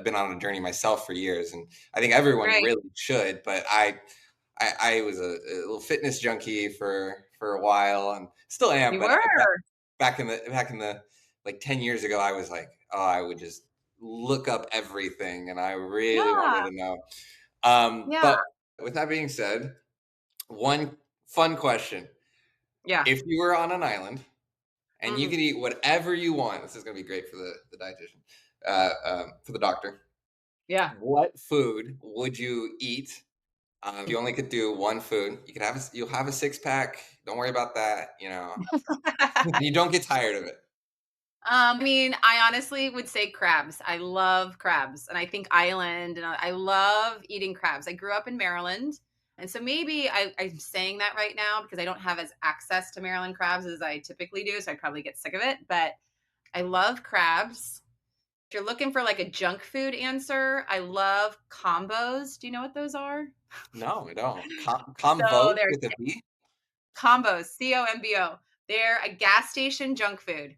been on a journey myself for years, and I think everyone Right. really should. But I was a little fitness junkie for a while, and still am. You But were. back in the like 10 years ago, I was like, oh, I would just look up everything, and I really wanted Yeah. to know. Yeah. But with that being said, one fun question. Yeah. If you were on an island and you Mm. could eat whatever you want, this is going to be great for the dietitian, for the doctor. Yeah. What food would you eat? You only could do one food. You'll have a six pack. Don't worry about that. You don't get tired of it. I mean, I honestly would say crabs. I love crabs, and I think island, and I love eating crabs. I grew up in Maryland, and so maybe I'm saying that right now because I don't have as access to Maryland crabs as I typically do, so I'd probably get sick of it. But I love crabs. If you're looking for like a junk food answer, I love combos. Do you know what those are? No, I don't. So Convo they're with a B. combos, COMBO. They're a gas station junk food,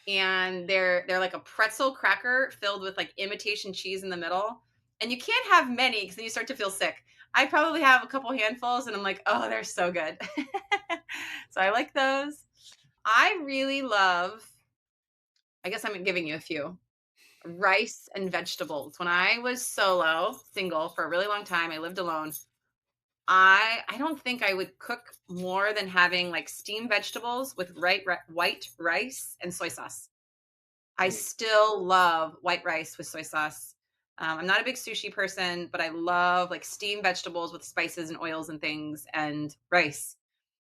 and they're like a pretzel cracker filled with like imitation cheese in the middle. And you can't have many because then you start to feel sick. I probably have a couple handfuls and I'm like, oh, they're so good. So I like those. I really love, I guess I'm giving you a few rice and vegetables. When I was single for a really long time, I lived alone. I don't think I would cook more than having like steamed vegetables with white rice and soy sauce. I Mm. still love white rice with soy sauce. I'm not a big sushi person, but I love like steamed vegetables with spices and oils and things and rice.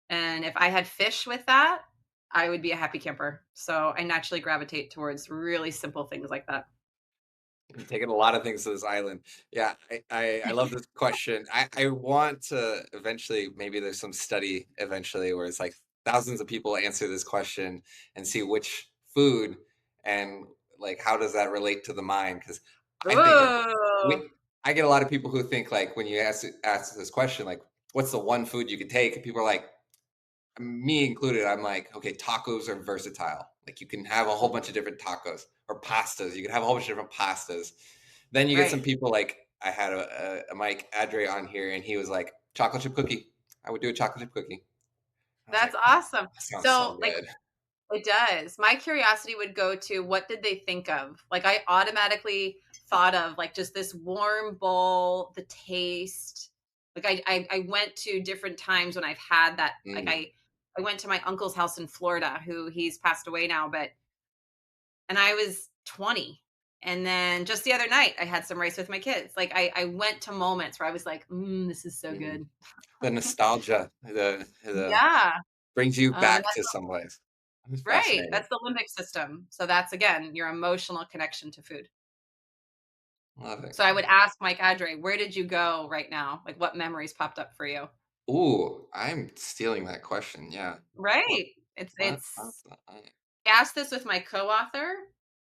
And if I had fish with that, I would be a happy camper. So I naturally gravitate towards really simple things like that. I'm taking a lot of things to this island. Yeah, I love this question. I want to eventually, maybe there's some study eventually where it's like thousands of people answer this question and see which food and like how does that relate to the mind? Because I think of Ooh, I get a lot of people who think like when you ask this question, like what's the one food you could take? And people are like, me included, I'm like, okay, tacos are versatile. Like you can have a whole bunch of different tacos or pastas. You can have a whole bunch of different pastas. Then you get some right. people like I had a Mike Adre on here, and he was like chocolate chip cookie. I would do a chocolate chip cookie. I was like, That's oh, awesome. that sounds so So, like, good. it does. My curiosity would go to what did they think of? Like I automatically thought of like just this warm bowl, the taste. Like I went to different times when I've had that. Like Mm, I went to my uncle's house in Florida, who he's passed away now, but and I was 20. And then just the other night, I had some rice with my kids. Like I went to moments where I was like, this is so Mhm. good. The nostalgia, the Yeah. brings you back That's to some place. It's right. fascinating. That's the limbic system. So that's again your emotional connection to food. Love it. So I would ask Mike Adre, where did you go right now? Like what memories popped up for you? Ooh, I'm stealing that question. Yeah. What Right. It's what up it's the I asked this with my co-author,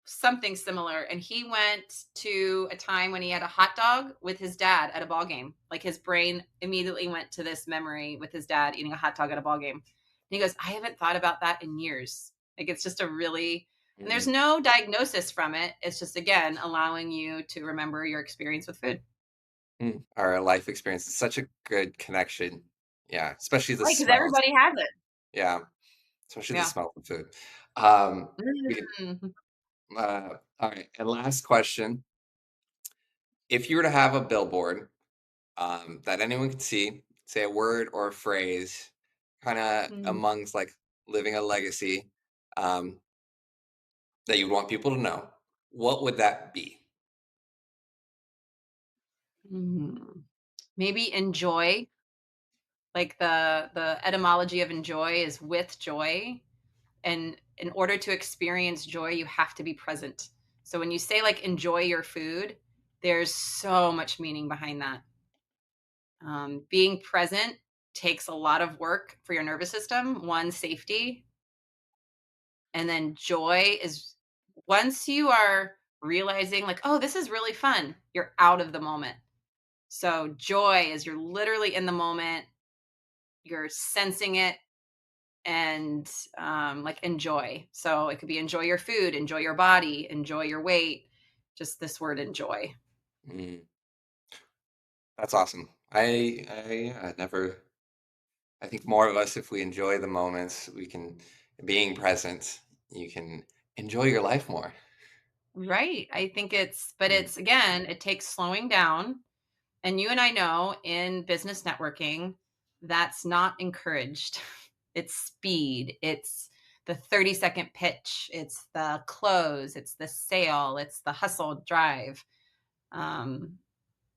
something similar, and he went to a time when he had a hot dog with his dad at a ball game. Like his brain immediately went to this memory with his dad eating a hot dog at a ball game. And he goes, I haven't thought about that in years. Like it's just a really and there's mm, no diagnosis from it. It's just again allowing you to remember your experience with food. our life experience is such a good connection. Yeah, especially the Right, because smells. everybody has it. Yeah, especially the Yeah. smell of food. Um, we can, Mm. all right, and last question. If you were to have a billboard that anyone could see, say a word or a phrase, kind of Mm. amongst like living a legacy um, that you would want people to know, what would that be? Mm. Maybe enjoy. Like the etymology of enjoy is with joy. And in order to experience joy, you have to be present. So when you say like enjoy your food, there's so much meaning behind that. Being present takes a lot of work for your nervous system. One, safety, and then joy is once you are realizing like, oh, this is really fun, you're out of the moment. So joy is you're literally in the moment, you're sensing it, and like enjoy. So it could be enjoy your food, enjoy your body, enjoy your weight. Just this word enjoy. Mm, that's awesome. I never. I think more of us, if we enjoy the moments, we can being present. You can enjoy your life more. Right. I think but Mm, it's again, it takes slowing down. And you and I know in business networking, that's not encouraged. It's speed, it's the 30-second pitch, it's the close, it's the sale, it's the hustle drive. Um,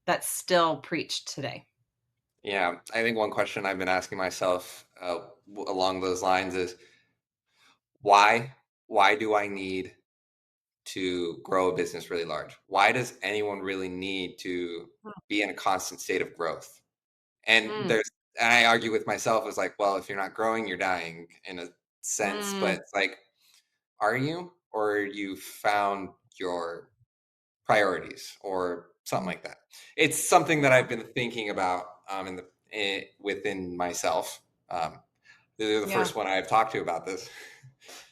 that's still preached today. yeah, I think one question I've been asking myself along those lines is why? Why do I need to grow a business really large? Why does anyone really need to be in a constant state of growth? And Mm, there's, and I argue with myself as like, well, if you're not growing, you're dying in a sense. But mm, it's like, are you, or you found your priorities or something mm. like that? It's something that I've been thinking about within myself. Um, you're the Yeah. first one I've talked to about this.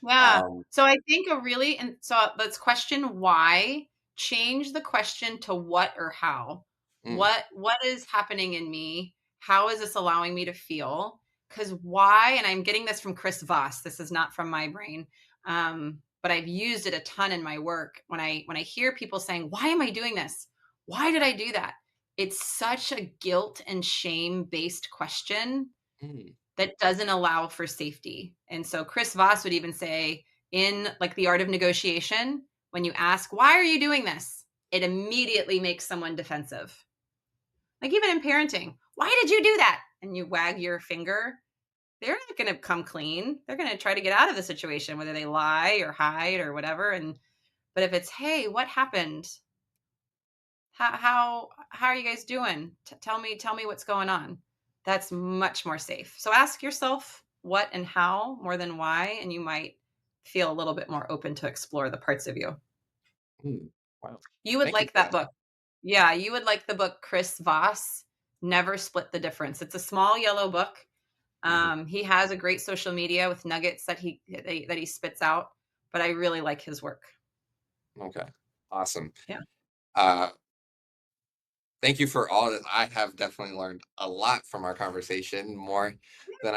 Yeah. Um, So I think a really and so let's question why, change the question to what or how. mm, What is happening in me? How is this allowing me to feel? Cuz why and I'm getting this from Chris Voss. This is not from my brain. But I've used it a ton in my work when I hear people saying, "Why am I doing this? Why did I do that?" It's such a guilt and shame based question mm, that doesn't allow for safety. And so Chris Voss would even say in like the art of negotiation, when you ask, why are you doing this? It immediately makes someone defensive. Like even in parenting, why did you do that? And you wag your finger. They're not going to come clean. They're going to try to get out of the situation, whether they lie or hide or whatever. But if it's, hey, what happened? How are you guys doing? Tell me what's going on. That's much more safe. So ask yourself what and how more than why, and you might feel a little bit more open to explore the parts of you. mm. Wow. You would Thank you like for that that. book. Yeah, you would like the book Chris Voss, Never Split the Difference. It's a small yellow book. Mhm. He has a great social media with nuggets that he spits out, but I really like his work. Okay. Awesome. Yeah. Uh, Thank you for all that. I have definitely learned a lot from our conversation, more than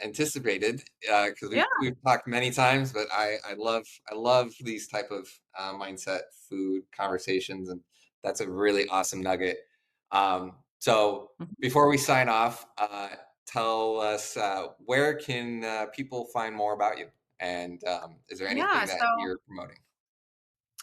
anticipated. Because Yeah. we've talked many times, but I love these type of mindset food conversations, and that's a really awesome nugget. So before we sign off, tell us where can people find more about you, and is there Yeah. anything that So you're promoting?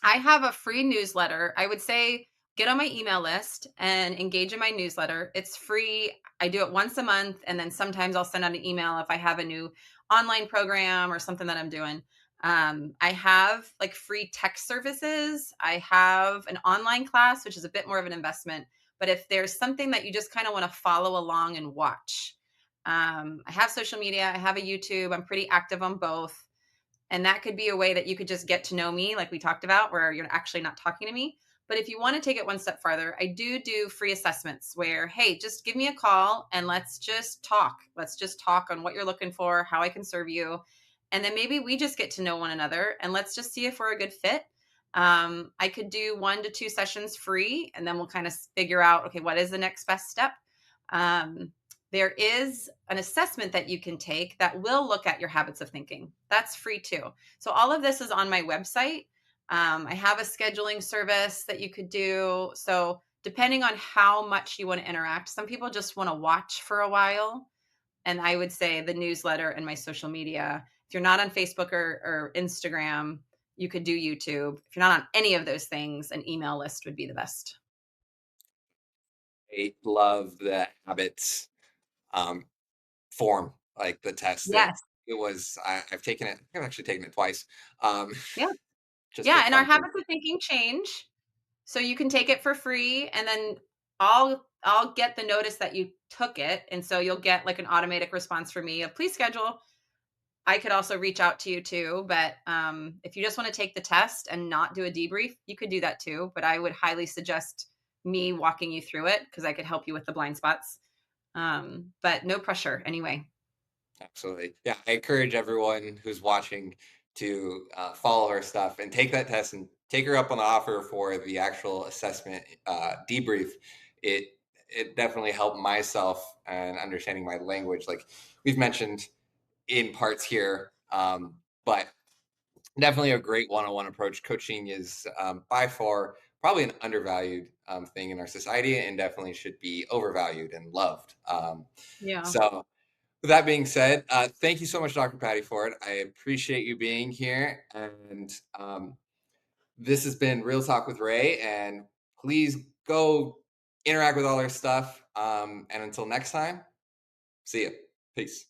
I have a free newsletter. I would say get on my email list and engage in my newsletter. It's free. I do it once a month, and then sometimes I'll send out an email if I have a new online program or something that I'm doing. I have like free text services. I have an online class, which is a bit more of an investment. But if there's something that you just kind of want to follow along and watch, I have social media. I have a YouTube. I'm pretty active on both. And that could be a way that you could just get to know me, like we talked about, where you're actually not talking to me. But if you want to take it one step farther, I do free assessments where, hey, just give me a call and let's just talk. Let's just talk on what you're looking for, how I can serve you. And then maybe we just get to know one another and let's just see if we're a good fit. I could do 1 to 2 sessions free, and then we'll kind of figure out, okay, what is the next best step? Um, there is an assessment that you can take that will look at your habits of thinking. That's free too. So all of this is on my website. I have a scheduling service that you could do. So depending on how much you want to interact, some people just want to watch for a while. And I would say the newsletter and my social media. If you're not on Facebook or Instagram, you could do YouTube. If you're not on any of those things, an email list would be the best. I love the habits um, form, like the test. Yes. I've taken it. I've actually taken it twice, um, Yeah. just for Yeah. And our fun. habits of thinking change. So you can take it for free, and then I'll get the notice that you took it, and so you'll get like an automatic response from me of please schedule. I could also reach out to you too, but if you just want to take the test and not do a debrief, you could do that too. But I would highly suggest me walking you through it because I could help you with the blind spots. But no pressure anyway. Absolutely. Yeah, I encourage everyone who's watching to follow her stuff and take that test and take her up on the offer for the actual assessment debrief. It it definitely helped myself and understanding my language, like we've mentioned in parts here. But definitely a great one-on-one approach. Coaching is by far probably an undervalued thing in our society, and definitely should be overvalued and loved. Yeah. So with that being said, thank you so much, Dr. Patty Ford. I appreciate you being here. And this has been Real Talk with Ray. And please go interact with all our stuff. And until next time, see you. Peace.